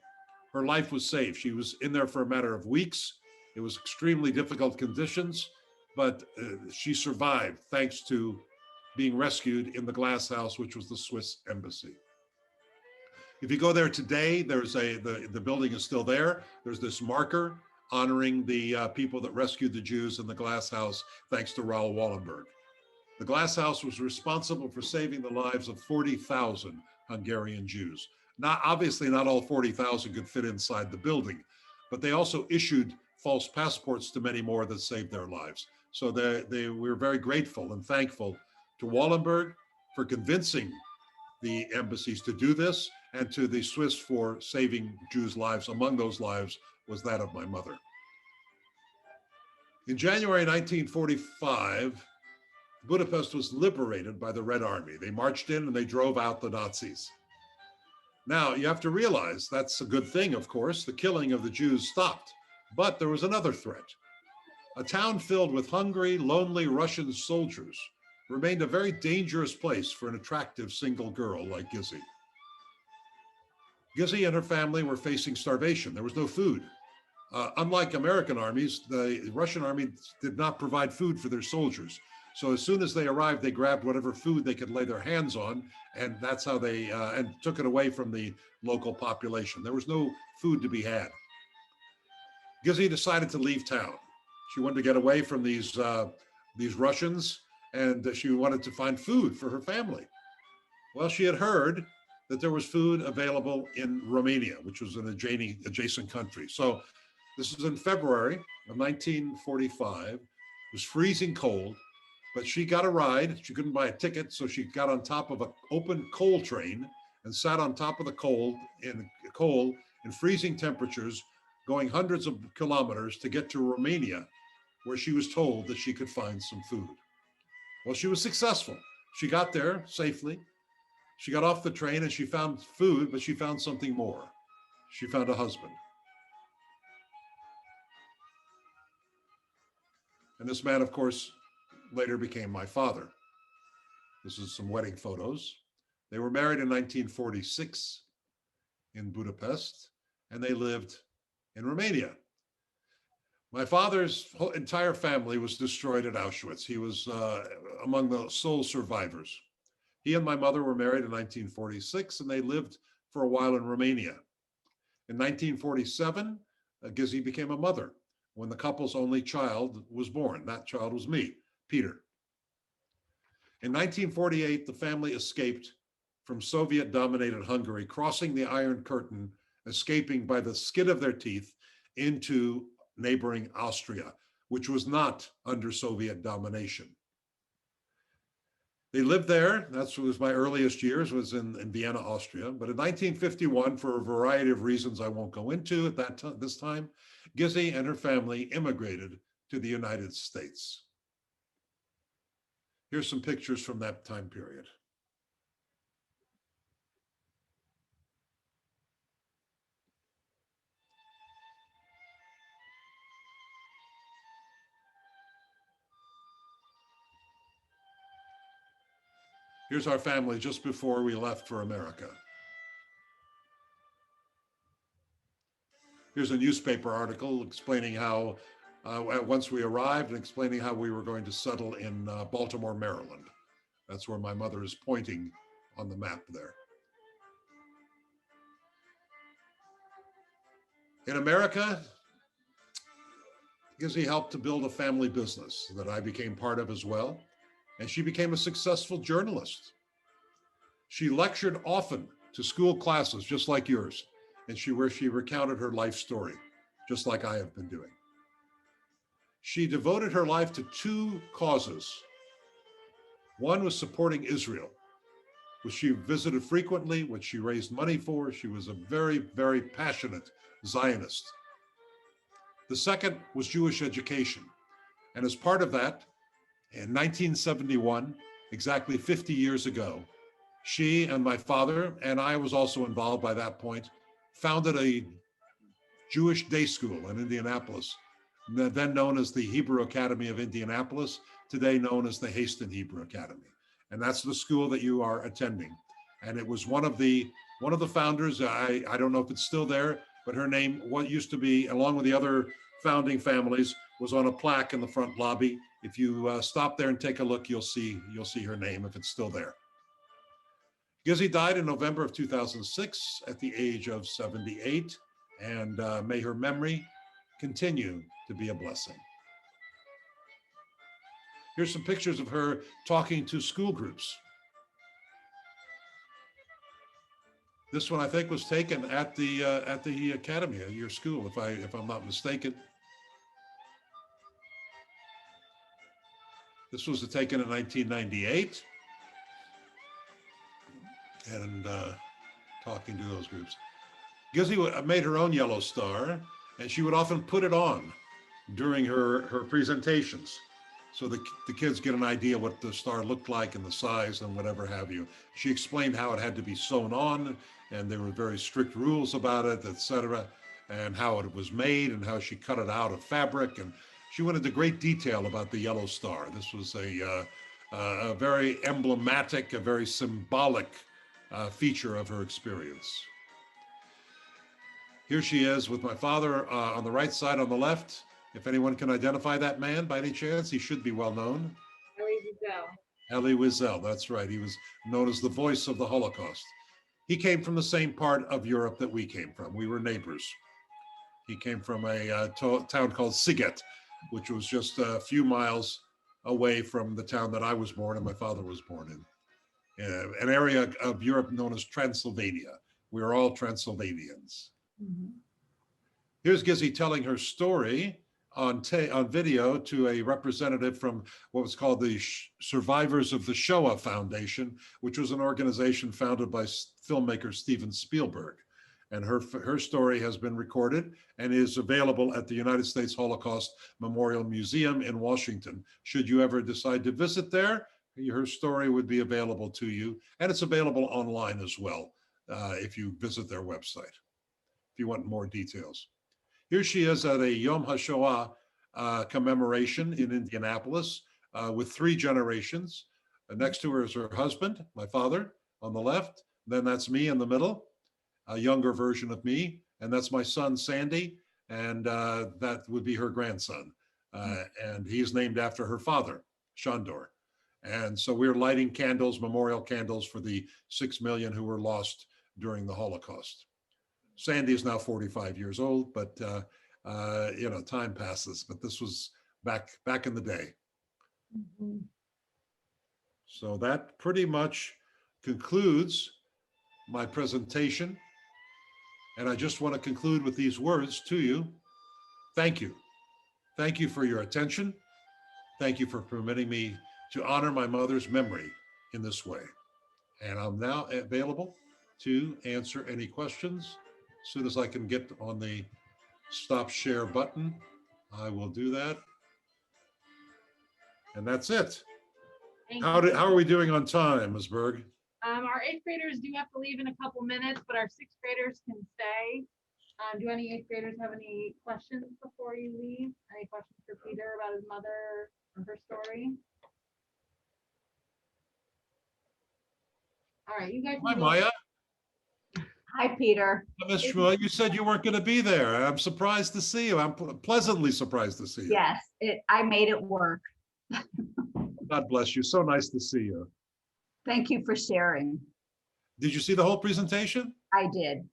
Her life was saved. She was in there for a matter of weeks. It was extremely difficult conditions, but she survived thanks to being rescued in the glass house, which was the Swiss embassy. If you go there today, the building is still there. There's this marker honoring the people that rescued the Jews in the glass house, thanks to Raoul Wallenberg. The glass house was responsible for saving the lives of 40,000 Hungarian Jews. Obviously, not all 40,000 could fit inside the building, but they also issued false passports to many more that saved their lives. So we were very grateful and thankful to Wallenberg for convincing the embassies to do this, and to the Swiss for saving Jews' lives. Among those lives was that of my mother. In January 1945, Budapest was liberated by the Red Army. They marched in and they drove out the Nazis. Now, you have to realize that's a good thing, of course. The killing of the Jews stopped, but there was another threat. A town filled with hungry, lonely Russian soldiers remained a very dangerous place for an attractive single girl like Gizi. Gizi and her family were facing starvation. There was no food. Unlike American armies, the Russian army did not provide food for their soldiers. So as soon as they arrived, they grabbed whatever food they could lay their hands on, and that's how they and took it away from the local population. There was no food to be had. Gizi decided to leave town. She wanted to get away from these Russians, and she wanted to find food for her family. Well, she had heard that there was food available in Romania, which was an adjacent country. So this is in February of 1945. It was freezing cold, but she got a ride. She couldn't buy a ticket, so she got on top of an open coal train and sat on top of the coal in freezing temperatures, going hundreds of kilometers to get to Romania, where she was told that she could find some food. Well, she was successful. She got there safely. She got off the train and she found food, but she found something more. She found a husband. And this man, of course, later became my father. This is some wedding photos. They were married in 1946 in Budapest, and they lived in Romania. My father's whole entire family was destroyed at Auschwitz. He was among the sole survivors. He and my mother were married in 1946, and they lived for a while in Romania. In 1947, Gizi became a mother when the couple's only child was born. That child was me, Peter. In 1948, the family escaped from Soviet-dominated Hungary, crossing the Iron Curtain, escaping by the skin of their teeth into neighboring Austria, which was not under Soviet domination. They lived there. That was my earliest years, was in Vienna, Austria. But in 1951, for a variety of reasons I won't go into at this time, Gizi and her family immigrated to the United States. Here's some pictures from that time period. Here's our family just before we left for America. Here's a newspaper article explaining how, once we arrived, and explaining how we were going to settle in Baltimore, Maryland. That's where my mother is pointing on the map there. In America, Gizi helped to build a family business that I became part of as well. And she became a successful journalist. She lectured often to school classes, just like yours, and she recounted her life story, just like I have been doing. She devoted her life to two causes. One was supporting Israel, which she visited frequently, which she raised money for. She was a very, very passionate Zionist. The second was Jewish education. And as part of that, in 1971, exactly 50 years ago, she and my father, and I was also involved by that point, founded a Jewish day school in Indianapolis, then known as the Hebrew Academy of Indianapolis, today known as the Hasten Hebrew Academy. And that's the school that you are attending. And it was one of the founders, I don't know if it's still there, but her name, what used to be, along with the other founding families, was on a plaque in the front lobby. If you stop there and take a look, you'll see her name if it's still there. Gizi died in November of 2006 at the age of 78, and may her memory continue to be a blessing. Here's some pictures of her talking to school groups. This one, I think, was taken at the academy, at your school, if I'm not mistaken. This was taken in 1998, and talking to those groups. Gizi made her own yellow star, and she would often put it on during her presentations, so the kids get an idea what the star looked like and the size and whatever have you. She explained how it had to be sewn on, and there were very strict rules about it, etc., and how it was made and how she cut it out of fabric. And she went into great detail about the yellow star. This was a very emblematic, a very symbolic feature of her experience. Here she is with my father on the right side, on the left. If anyone can identify that man by any chance, he should be well known. Elie Wiesel, that's right. He was known as the voice of the Holocaust. He came from the same part of Europe that we came from. We were neighbors. He came from a town called Siget, which was just a few miles away from the town that I was born and my father was born in. An area of Europe known as Transylvania. We are all Transylvanians. Mhm. Here's Gizi telling her story on video to a representative from what was called the Survivors of the Shoah Foundation, which was an organization founded by filmmaker Steven Spielberg. And her story has been recorded and is available at the United States Holocaust Memorial Museum in Washington. Should you ever decide to visit there, her story would be available to you. And it's available online as well if you visit their website, if you want more details. Here she is at a Yom HaShoah commemoration in Indianapolis with 3 generations. Next to her is her husband, my father, on the left. Then that's me in the middle, a younger version of me. And that's my son, Sandy. And that would be her grandson. And he's named after her father, Shandor. And so we're lighting candles, memorial candles for the 6 million who were lost during the Holocaust. Sandy is now 45 years old, but you know, time passes. But this was back in the day. Mhm. So that pretty much concludes my presentation. And I just want to conclude with these words to you. Thank you. Thank you for your attention. Thank you for permitting me to honor my mother's memory in this way. And I'm now available to answer any questions. As soon as I can get on the stop share button, I will do that. And that's it. Thank How you. are we doing on time, Ms. Berg? Our 8th graders do have to leave in a couple minutes, but our 6th graders can stay. Do any 8th graders have any questions before you leave? Any questions for Peter about his mother or her story? All right, you guys. Hi, can go. Maya. Hi, Peter. Ms. Shmoel, you said you weren't going to be there. I'm surprised to see you. I'm pleasantly surprised to see you. Yes, I made it work. God bless you. So nice to see you. Thank you for sharing. Did you see the whole presentation? I did.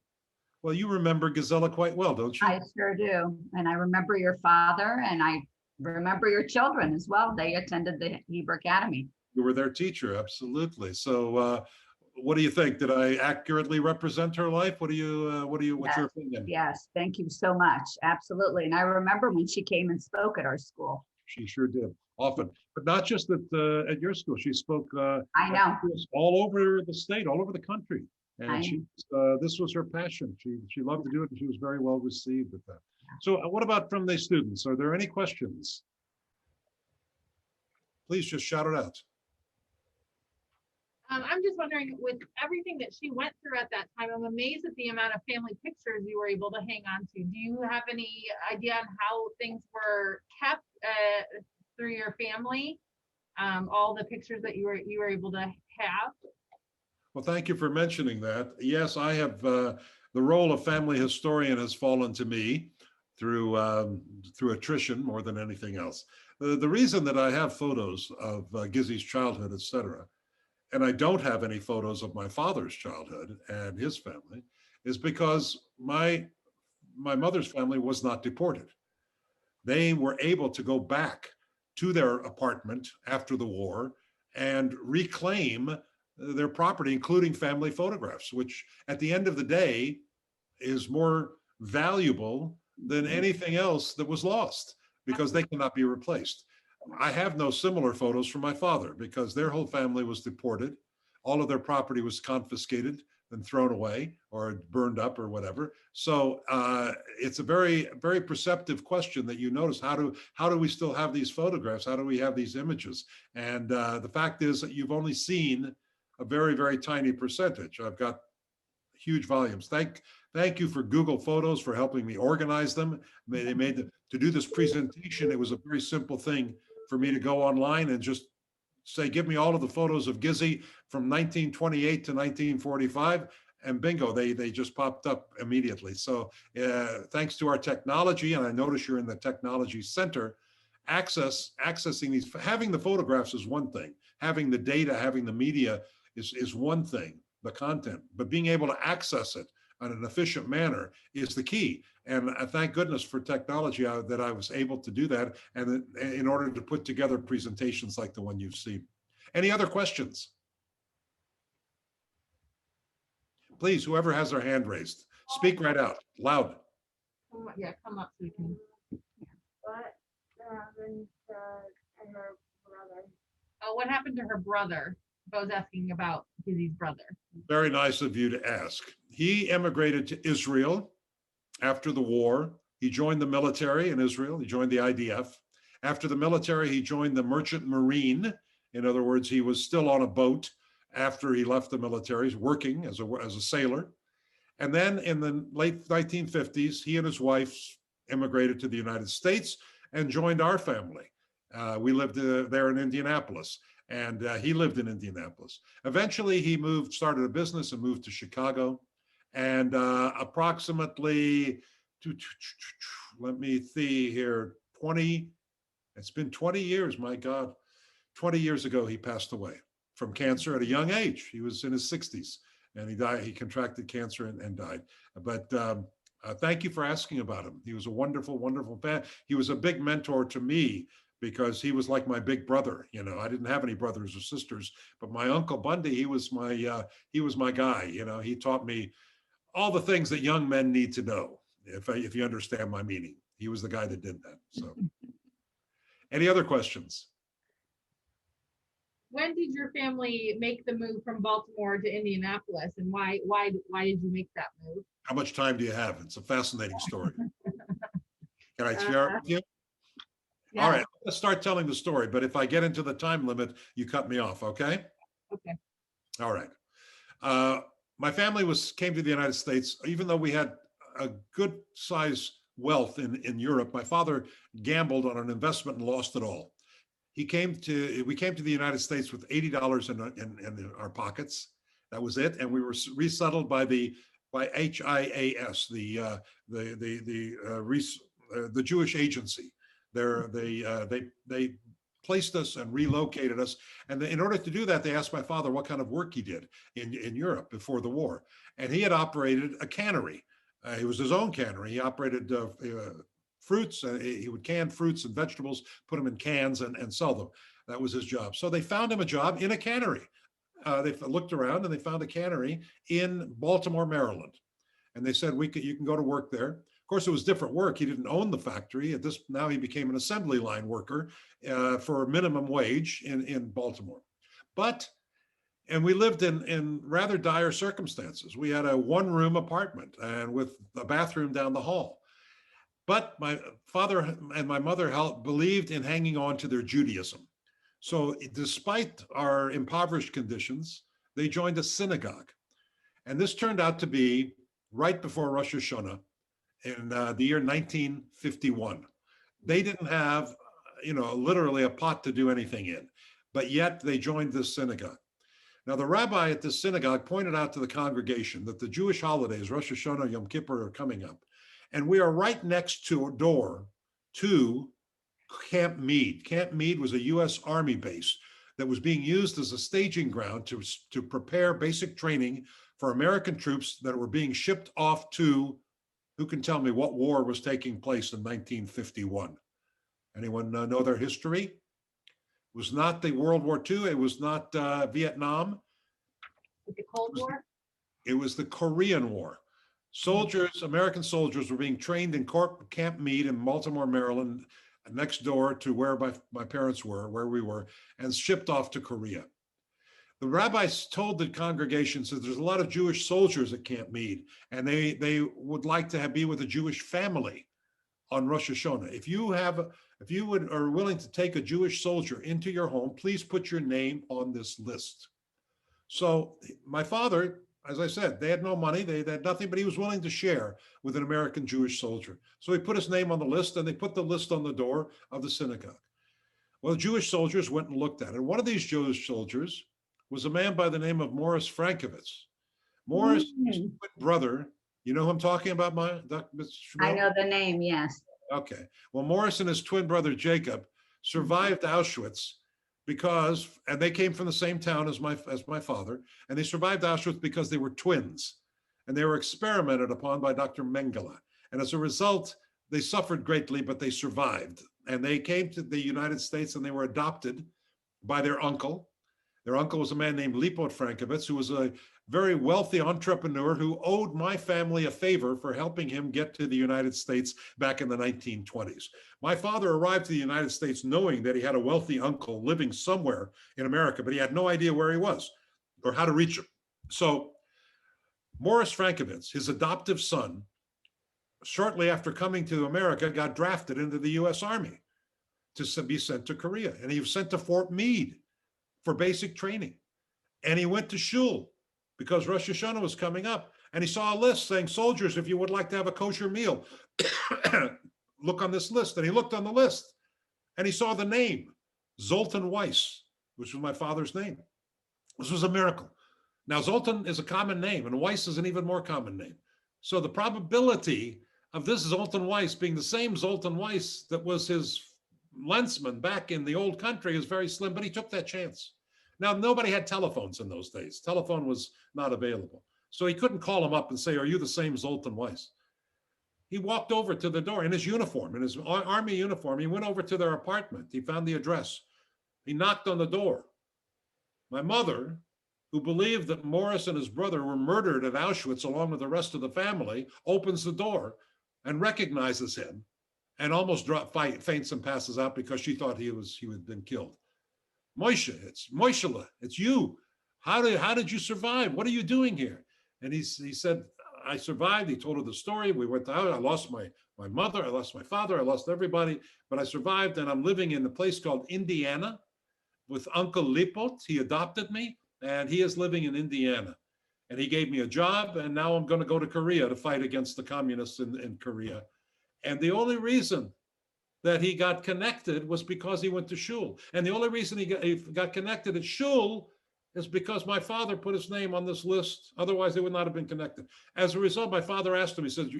Well, you remember Gisela quite well, don't you? I sure do. And I remember your father and I remember your children as well. They attended the Hebrew Academy. You were their teacher, absolutely. So what do you think? Did I accurately represent her life? What's your opinion? Yes, thank you so much. Absolutely. And I remember when she came and spoke at our school. She sure did, often. But not just at your school. She spoke I know. all over the state, all over the country. And I- this was her passion. She loved to do it, and she was very well received at that. So what about from the students? Are there any questions? Please just shout it out. I'm just wondering, with everything that she went through at that time, I'm amazed at the amount of family pictures you were able to hang on to. Do you have any idea on how things were kept through your family? All the pictures that you were able to have? Well, thank you for mentioning that. Yes, I have the role of family historian has fallen to me through attrition more than anything else. The reason that I have photos of Gizi's childhood, etc., and I don't have any photos of my father's childhood and his family, is because my mother's family was not deported. They were able to go back to their apartment after the war and reclaim their property, including family photographs, which at the end of the day is more valuable than anything else that was lost because they cannot be replaced. I have no similar photos from my father because their whole family was deported. All of their property was confiscated and thrown away or burned up or whatever. So it's a very, very perceptive question that you notice. How do we still have these photographs? How do we have these images? And the fact is that you've only seen a very, very tiny percentage. I've got huge volumes. Thank you for Google Photos for helping me organize them. To do this presentation, it was a very simple thing for me to go online and just say, give me all of the photos of Gizi from 1928 to 1945, and bingo, they just popped up immediately. So thanks to our technology, and I notice you're in the technology center, accessing these, having the photographs is one thing, having the data, having the media is one thing, the content, but being able to access it in an efficient manner is the key. And I thank goodness for technology that I was able to do that, and in order to put together presentations like the one you've seen. Any other questions? Please, whoever has their hand raised, speak right out, loud. Yeah, come up so we can. What happened to her brother? Oh, what happened to her brother? I was asking about Gizi's brother. Very nice of you to ask. He emigrated to Israel after the war. He joined the military in Israel. He joined the IDF. After the military, he joined the Merchant Marine. In other words, he was still on a boat after he left the military, working as a sailor. And then in the late 1950s, he and his wife immigrated to the United States and joined our family. We lived there in Indianapolis, and he lived in Indianapolis. Eventually, he started a business and moved to Chicago. And approximately, let me see here, it's been 20 years, my God. 20 years ago, he passed away from cancer at a young age. He was in his 60s, and he died. He contracted cancer and died. But thank you for asking about him. He was a wonderful, wonderful man. He was a big mentor to me because he was like my big brother. You know, I didn't have any brothers or sisters, but my Uncle Bundy, he was my guy. You know, he taught me all the things that young men need to know, if you understand my meaning. He was the guy that did that. So, any other questions? When did your family make the move from Baltimore to Indianapolis, and why did you make that move? How much time do you have? It's a fascinating story. Can I share it with you? Yeah. All right, let's start telling the story. But if I get into the time limit, you cut me off, okay? Okay. All right. My family came to the United States, even though we had a good size wealth in Europe. My father gambled on an investment and lost it all. We came to the United States with $80 in our pockets. That was it, and we were resettled by HIAS, the Jewish agency. They placed us and relocated us, and in order to do that, they asked my father what kind of work he did in Europe before the war, and he had operated a cannery. It was his own cannery. He operated fruits. He would can fruits and vegetables, put them in cans and sell them. That was his job. So they found him a job in a cannery. They looked around and they found a cannery in Baltimore, Maryland. And they said, you can go to work there. Of course, it was different work. He didn't own the factory. Now he became an assembly line worker for a minimum wage in Baltimore. And we lived in rather dire circumstances. We had a one-room apartment and with a bathroom down the hall. But my father and my mother believed in hanging on to their Judaism. So despite our impoverished conditions, they joined a synagogue. And this turned out to be right before Rosh Hashanah in the year 1951. They didn't have, literally a pot to do anything in, but yet they joined this synagogue. Now, the rabbi at this synagogue pointed out to the congregation that the Jewish holidays, Rosh Hashanah, Yom Kippur, are coming up. And we are right next to a door to Camp Meade. Camp Meade was a US Army base that was being used as a staging ground to prepare basic training for American troops that were being shipped off to, who can tell me what war was taking place in 1951? Anyone know their history? It was not the World War II. It was not Vietnam. With the Cold War? It was the Korean War. Soldiers, American soldiers were being trained in Camp Meade in Baltimore, Maryland, next door to where my parents were, where we were, and shipped off to Korea. The rabbis told the congregation, said there's a lot of Jewish soldiers at Camp Meade, and they would like to be with a Jewish family on Rosh Hashanah. If you are willing to take a Jewish soldier into your home, please put your name on this list. So my father, as I said, they had no money, they had nothing, but he was willing to share with an American Jewish soldier. So he put his name on the list, and they put the list on the door of the synagogue. Well, the Jewish soldiers went and looked at it. And one of these Jewish soldiers was a man by the name of Morris Frankovitz. Morris, his twin brother, you know who I'm talking about, Mr. Shmoel? I know the name, yes. Okay. Well, Morris and his twin brother, Jacob, survived Auschwitz because, and they came from the same town as my father, and they survived Auschwitz because they were twins, and they were experimented upon by Dr. Mengele. And as a result, they suffered greatly, but they survived. And they came to the United States, and they were adopted by their uncle. Their uncle was a man named Lipot Frankovitz, who was a very wealthy entrepreneur who owed my family a favor for helping him get to the United States back in the 1920s. My father arrived to the United States knowing that he had a wealthy uncle living somewhere in America, but he had no idea where he was or how to reach him. So Morris Frankovitz, his adoptive son, shortly after coming to America, got drafted into the US Army to be sent to Korea. And he was sent to Fort Meade for basic training. And he went to shul because Rosh Hashanah was coming up. And he saw a list saying, soldiers, if you would like to have a kosher meal, look on this list. And he looked on the list and he saw the name, Zoltan Weisz, which was my father's name. This was a miracle. Now, Zoltan is a common name and Weisz is an even more common name. So the probability of this Zoltan Weisz being the same Zoltan Weisz that was his Lensman back in the old country is very slim, but he took that chance. Now, nobody had telephones in those days. Telephone was not available. So he couldn't call him up and say, are you the same Zoltan Weisz? He walked over to the door in his uniform, in his army uniform. He went over to their apartment. He found the address. He knocked on the door. My mother, who believed that Morris and his brother were murdered at Auschwitz along with the rest of the family, opens the door and recognizes him and almost faints and passes out because she thought he had been killed. Moshe, it's Moishela, it's you. How did you survive? What are you doing here? And he said, I survived. He told her the story. We went out. I lost my mother. I lost my father. I lost everybody, but I survived. And I'm living in a place called Indiana with Uncle Lipot. He adopted me and he is living in Indiana. And he gave me a job. And now I'm going to go to Korea to fight against the communists in Korea. And the only reason that he got connected was because he went to shul. And the only reason he got connected at shul is because my father put his name on this list. Otherwise, they would not have been connected. As a result, my father asked him, he said,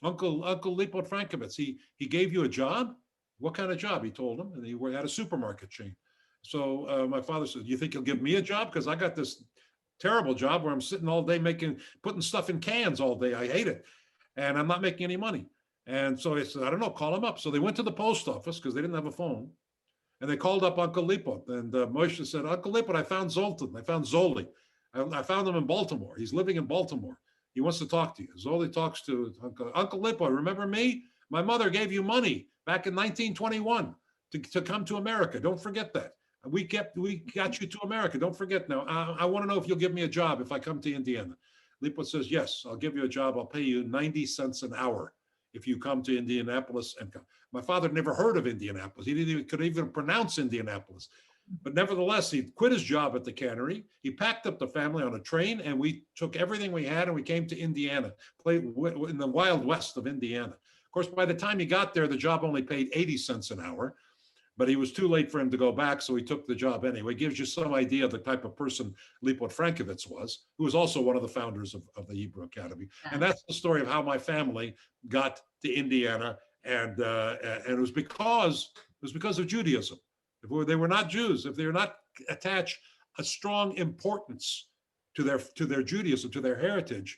Uncle Lipot Frankovitz, he gave you a job? What kind of job? He told him, and he had a supermarket chain. So my father said, you think he'll give me a job? Because I got this terrible job where I'm sitting all day putting stuff in cans all day. I hate it. And I'm not making any money. And so he said, I don't know, call him up. So they went to the post office because they didn't have a phone. And they called up Uncle Lipot. And Moshe said, Uncle Lipot, I found Zoltan. I found Zoli. I found him in Baltimore. He's living in Baltimore. He wants to talk to you. Zoli talks to Uncle Lipot. Remember me? My mother gave you money back in 1921 to come to America. Don't forget that. We got you to America. Don't forget now. I want to know if you'll give me a job if I come to Indiana. Lipot says, yes, I'll give you a job. I'll pay you 90 cents an hour if you come to Indianapolis and come. My father never heard of Indianapolis. He could even pronounce Indianapolis. But nevertheless, he quit his job at the cannery. He packed up the family on a train and we took everything we had and we came to Indiana, played in the Wild West of Indiana. Of course, by the time he got there, the job only paid 80 cents an hour. but he was too late for him to go back, so he took the job anyway. Gives you some idea of the type of person Lipot Frankovitz was, who was also one of the founders of the Hebrew Academy. And that's the story of how my family got to Indiana, and it was because of Judaism. If they were not Jews, if they were not attached a strong importance to their Judaism, to their heritage,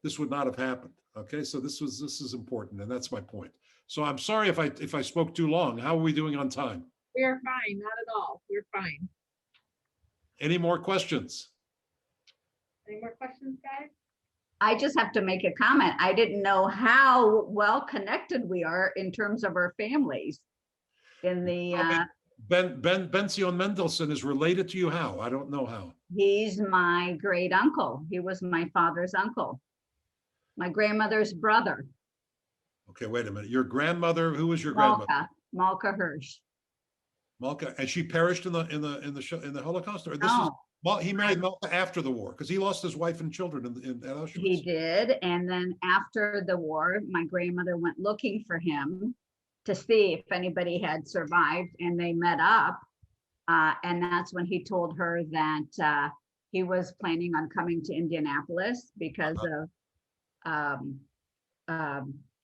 this would not have happened. Okay, so this is important, and that's my point. So I'm sorry if I spoke too long. How are we doing on time? We're fine, not at all. We're fine. Any more questions? Any more questions, guys? I just have to make a comment. I didn't know how well connected we are in terms of our families. In the, Ben-Zion Mendelsohn is related to you how? I don't know how. he's my great uncle. He was my father's uncle, my grandmother's brother, Okay, wait a minute. Your grandmother, who was your grandmother? Malka Hirsch. Malka, and she perished in the Holocaust, or this is No, well, he married Malka after the war because he lost his wife and children at Auschwitz. he did. And then after the war, my grandmother went looking for him to see if anybody had survived, and they met up. And that's when he told her that he was planning on coming to Indianapolis because of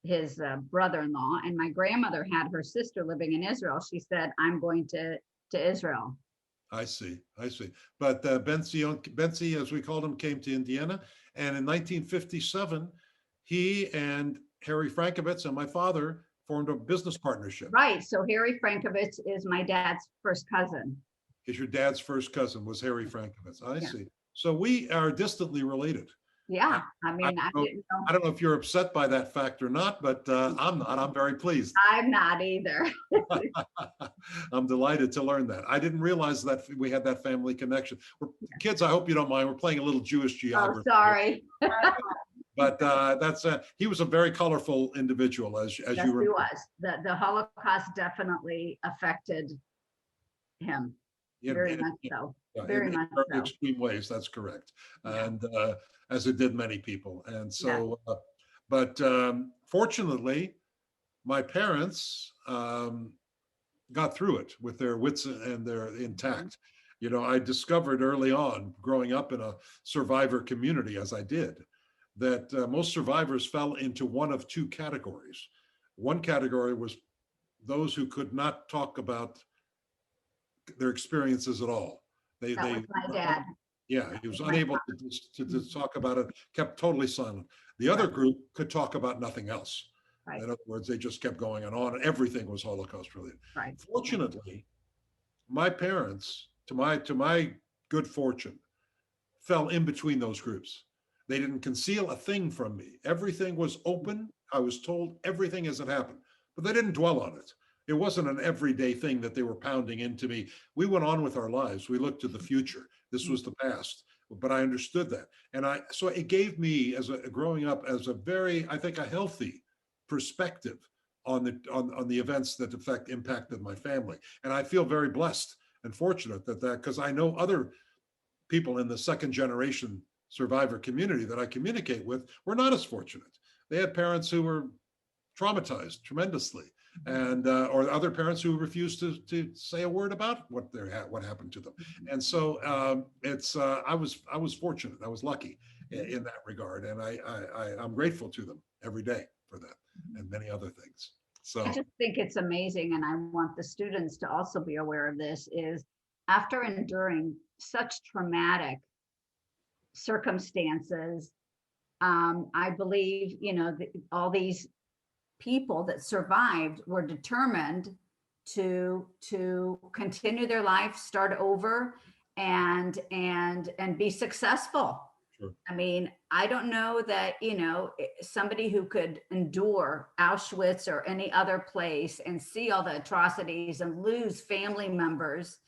his brother-in-law. And my grandmother had her sister living in Israel. She said, I'm going to Israel. I see. But Benzi, as we called him, came to Indiana, and in 1957, he and Harry Frankovitz and my father formed a business partnership. Right. So Harry Frankovitz is my dad's first cousin. Is your dad's first cousin was Harry Frankovitz? I Yeah. see. So we are distantly related. Yeah. I mean, I know- didn't know. I don't know if you're upset by that fact or not, but I'm not. I'm very pleased. I'm not either. I'm delighted to learn that. I didn't realize that we had that family connection. Kids, I hope you don't mind. We're playing a little Jewish Oh, geography. sorry. But he was a very colorful individual, as Yes, you he remember. was. The Holocaust definitely affected him. Yeah, Very in- much so. yeah, Very in much very so. extreme ways. That's correct. Yeah. And as it did many people. And so, but fortunately, my parents got through it with their wits and their intact. You know, I discovered early on, growing up in a survivor community, as I did, that most survivors fell into one of two categories. One category was those who could not talk about their experiences at all. That was my dad. Yeah, he was My unable to talk about it, kept totally silent. The other group could talk about nothing else. Right. In other words, they just kept going on, and everything was Holocaust related. Right. Fortunately, my parents, to my good fortune, fell in between those groups. They didn't conceal a thing from me. Everything was open. I was told everything as it happened, but they didn't dwell on it. It wasn't an everyday thing that they were pounding into me. We went on with our lives. We looked to the future. This was the past, but I understood that. And so it gave me, growing up, as a very, I think, a healthy perspective on the events that impacted my family. And I feel very blessed and fortunate that because I know other people in the second generation survivor community that I communicate with were not as fortunate. They had parents who were traumatized tremendously, and or other parents who refused to say a word about what happened to them. And so I was fortunate. I was lucky in that regard, and I'm grateful to them every day for that and many other things. So I just think it's amazing, and I want the students to also be aware of this, is after enduring such traumatic circumstances, I believe, all these people that survived were determined to continue their life, start over, and be successful. Sure. I mean, I don't know that, somebody who could endure Auschwitz or any other place and see all the atrocities and lose family members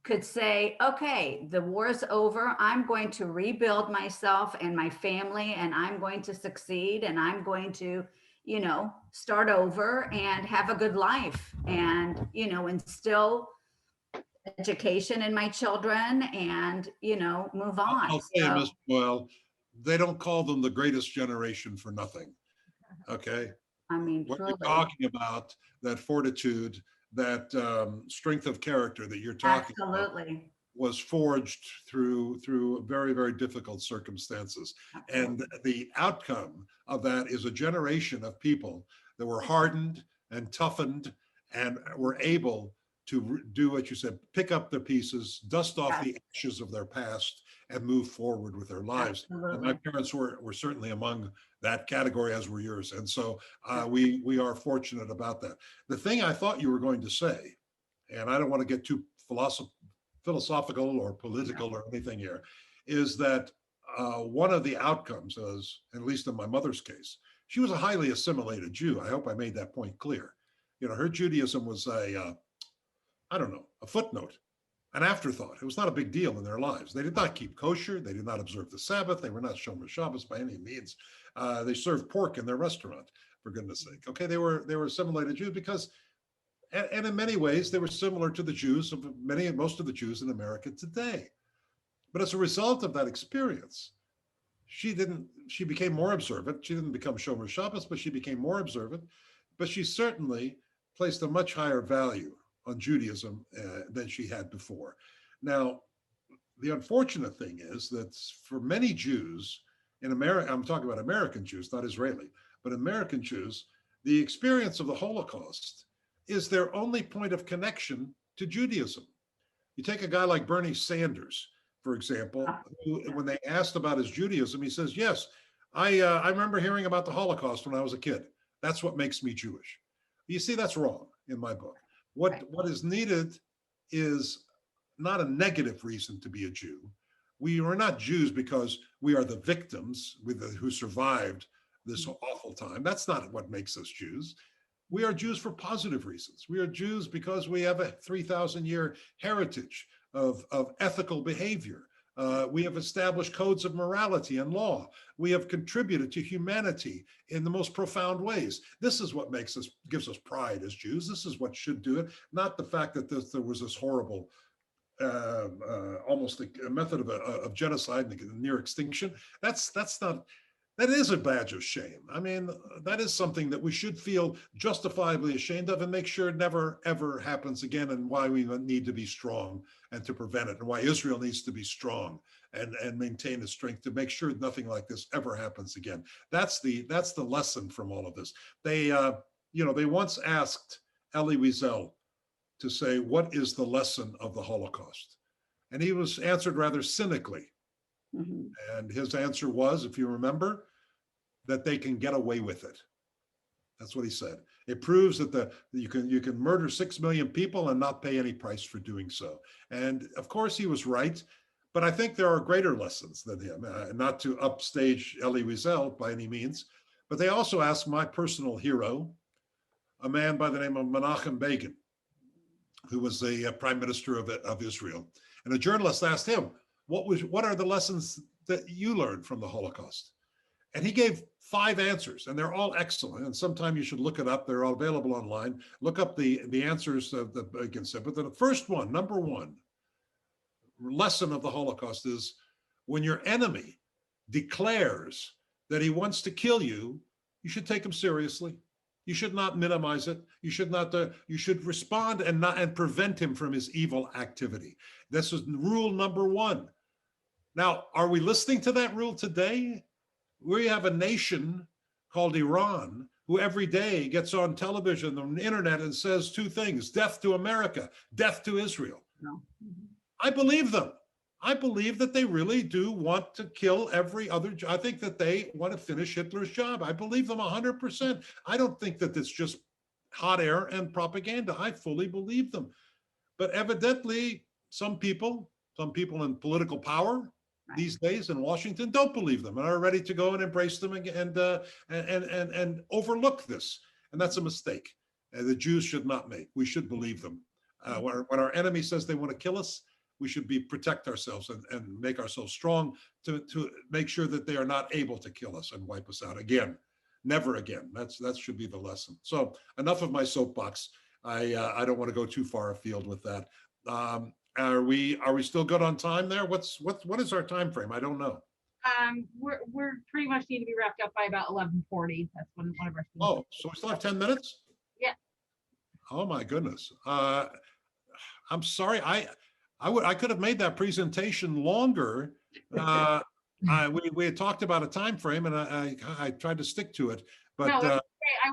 could say, okay, the war's over. I'm going to rebuild myself and my family, and I'm going to succeed, and I'm going to, start over and have a good life, and, instill education in my children, and, move on. I'll say, So- Ms. Shmoel, they don't call them the greatest generation for nothing. Okay. I mean, What truly. you're talking about, that fortitude, that strength of character that you're talking about Absolutely. was forged through very, very difficult circumstances. And the outcome of that is a generation of people that were hardened and toughened and were able to do what you said, pick up their pieces, dust off the ashes of their past, and move forward with their lives. And my Absolutely. parents were certainly among that category, as were yours. And so we are fortunate about that. The thing I thought you were going to say, and I don't want to get too philosophical or political or anything here, is that one of the outcomes is, at least in my mother's case, she was a highly assimilated Jew. I hope I made that point clear. Her Judaism was I don't know, a footnote, an afterthought. It was not a big deal in their lives. They did not keep kosher. They did not observe the Sabbath. They were not Shomer Shabbos by any means. They served pork in their restaurant, for goodness sake. Okay, they were assimilated Jews because, and in many ways, they were similar to the Jews of most of the Jews in America today. But as a result of that experience, she became more observant. She didn't become Shomer Shabbos, but she became more observant. But she certainly placed a much higher value on Judaism than she had before. Now, the unfortunate thing is that for many Jews in America, I'm talking about American Jews, not Israeli, but American Jews, the experience of the Holocaust is their only point of connection to Judaism. You take a guy like Bernie Sanders, for example, who, when they asked about his Judaism, he says, yes, I remember hearing about the Holocaust when I was a kid. That's what makes me Jewish. You see, that's wrong in my book. What is needed is not a negative reason to be a Jew. We are not Jews because we are the victims who survived this awful time. That's not what makes us Jews. We are Jews for positive reasons. We are Jews because we have a 3,000-year heritage of ethical behavior. We have established codes of morality and law. We have contributed to humanity in the most profound ways. This is what gives us pride as Jews. This is what should do it, not the fact that there was this horrible, almost a method of genocide and near extinction. That is a badge of shame. I mean, that is something that we should feel justifiably ashamed of and make sure it never, ever happens again, and why we need to be strong and to prevent it, and why Israel needs to be strong and maintain its strength to make sure nothing like this ever happens again. That's the lesson from all of this. They once asked Elie Wiesel to say, what is the lesson of the Holocaust? And he was answered rather cynically. And his answer was, if you remember, that they can get away with it. That's what he said. It proves that you can murder 6 million people and not pay any price for doing so. And of course he was right, but I think there are greater lessons than him, not to upstage Elie Wiesel by any means, but they also asked my personal hero, a man by the name of Menachem Begin, who was the prime minister of Israel. And a journalist asked him, what are the lessons that you learned from the Holocaust? And he gave 5 answers, and they're all excellent. And sometime you should look it up. They're all available online. Look up the answers that Begin said. But the first one, number 1, lesson of the Holocaust is when your enemy declares that he wants to kill you, you should take him seriously. You should not minimize it. You should not. You should respond and prevent him from his evil activity. This is rule number 1. Now, are we listening to that rule today? We have a nation called Iran who every day gets on television and the internet and says 2 things: death to America, death to Israel. No. I believe them. I believe that they really do want to kill every other. I think that they want to finish Hitler's job. I believe them 100%. I don't think that it's just hot air and propaganda. I fully believe them. But evidently, some people in political power these days in Washington don't believe them and are ready to go and embrace them and overlook this. And that's a mistake. The Jews should not make. We should believe them. When our enemy says they want to kill us, we should protect ourselves and make ourselves strong to make sure that they are not able to kill us and wipe us out again. Never again. That should be the lesson. So enough of my soapbox. I don't want to go too far afield with that. Are we still good on time there? What is our time frame? I don't know. We're pretty much need to be wrapped up by about 11:40. That's when one of our students. Oh, so we still have 10 minutes? Yeah. Oh my goodness. I'm sorry. I could have made that presentation longer. We had talked about a time frame, and I tried to stick to it. But No, it's okay. I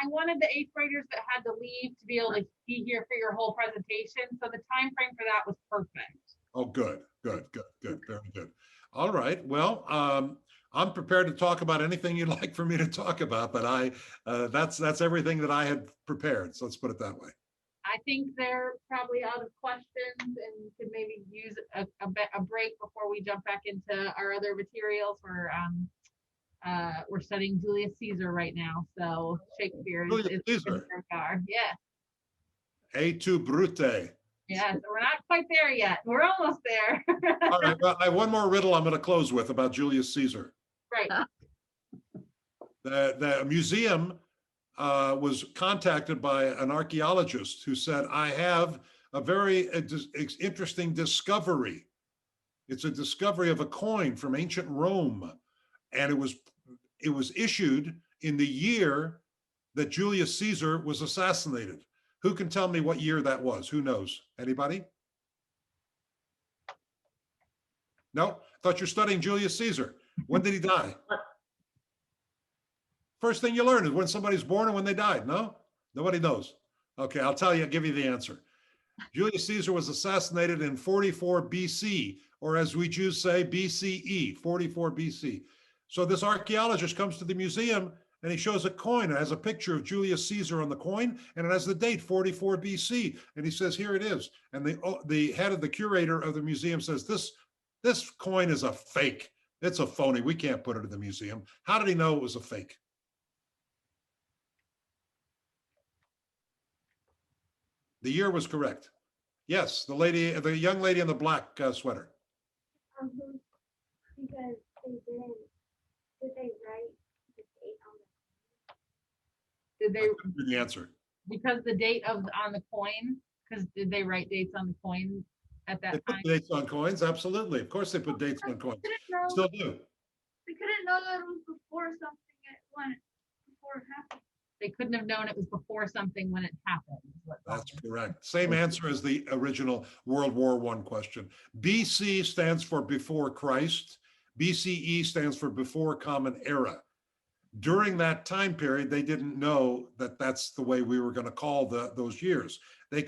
wanted the eighth graders that had to leave to be able to be here for your whole presentation. So the time frame for that was perfect. oh, good, very good. All right. Well, I'm prepared to talk about anything you'd like for me to talk about, but that's everything that I had prepared. So let's put it that way. I think they're probably out of questions and could maybe use a break before we jump back into our other materials. We're studying Julius Caesar right now, so Shakespeare Julius Caesar. Et tu, Brute. Yeah, so we're not quite there yet. We're almost there. All right. Well, I have one more riddle I'm going to close with about Julius Caesar. Right. The museum was contacted by an archaeologist who said, I have a very interesting discovery. It's a discovery of a coin from ancient Rome. And it was issued in the year that Julius Caesar was assassinated. Who can tell me what year that was? Who knows? Anybody? No? Thought you're studying Julius Caesar. When did he die? First thing you learn is when somebody's born and when they died. No? Nobody knows. Okay, I'll tell you, I'll give you the answer. Julius Caesar was assassinated in 44 BC, or as we Jews say, BCE, 44 BC. So this archaeologist comes to the museum and he shows a coin. It has a picture of Julius Caesar on the coin, and it has the date 44 BC. And he says, here it is. And the head of the curator of the museum says, this coin is a fake. It's a phony. We can't put it in the museum. How did he know it was a fake? The year was correct. Yes, the young lady in the black sweater. Because did they write the date on Did they? The answer. Because the date on the coin. Because did they write dates on the coin at that They put time? dates on coins. Absolutely, of course they put dates on coins. Still do. We couldn't know that it was before something before it happened. They couldn't have known it was before something when it happened. That's correct. Same answer as the original World War I question. BC stands for before Christ. BCE stands for before Common Era. During that time period, they didn't know that that's the way we were going to call those years. They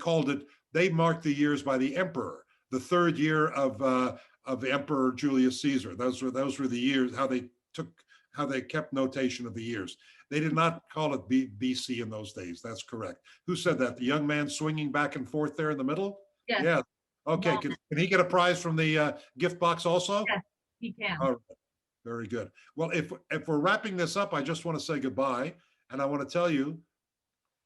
marked the years by the emperor, the third year of Emperor Julius Caesar. Those were the years, how they kept notation of the years. They did not call it BC in those days. That's correct. Who said that? The young man swinging back and forth there in the middle? Yes. Yeah. Okay. Can he get a prize from the gift box also? Yes, he can. All right. Very good. Well, if we're wrapping this up, I just want to say goodbye. And I want to tell you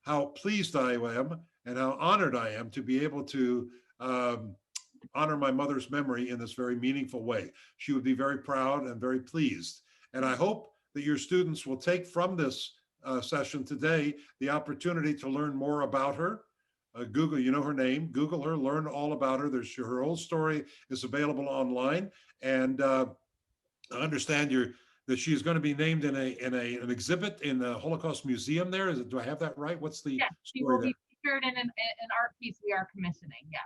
how pleased I am and how honored I am to be able to honor my mother's memory in this very meaningful way. She would be very proud and very pleased. And I hope that your students will take from this session today the opportunity to learn more about her. Google, you know her name, Google her, learn all about her. Her whole story is available online. And I understand that she's going to be named in an exhibit in the Holocaust Museum there. Do I have that right? What's the Yes, she will be featured in an art piece we are commissioning, yes.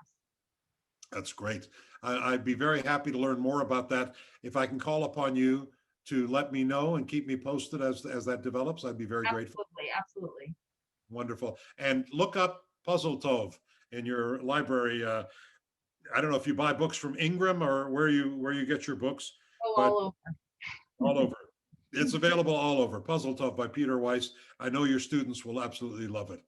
That's great. I'd be very happy to learn more about that. If I can call upon you to let me know and keep me posted as that develops, I'd be very grateful. Absolutely. Wonderful. And look up Puzzle Tov in your library. I don't know if you buy books from Ingram or where you get your books. All over. All over. It's available all over. Puzzle Tov by Peter Weisz. I know your students will absolutely love it.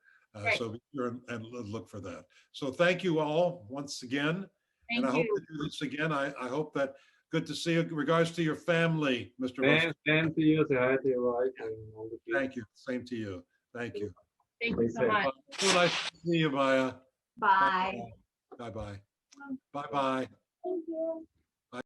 So be sure and look for that. So thank you all once again. Thank and I hope you. to do this again. I hope that. Good to see you. Regards to your family, Mr. Voskoboynik. Same to you. Say hi to your wife and all the kids. Thank you. Same to you. Thank you. Thank you so much. So nice to see you, Maya. Bye. Bye-bye. Bye-bye.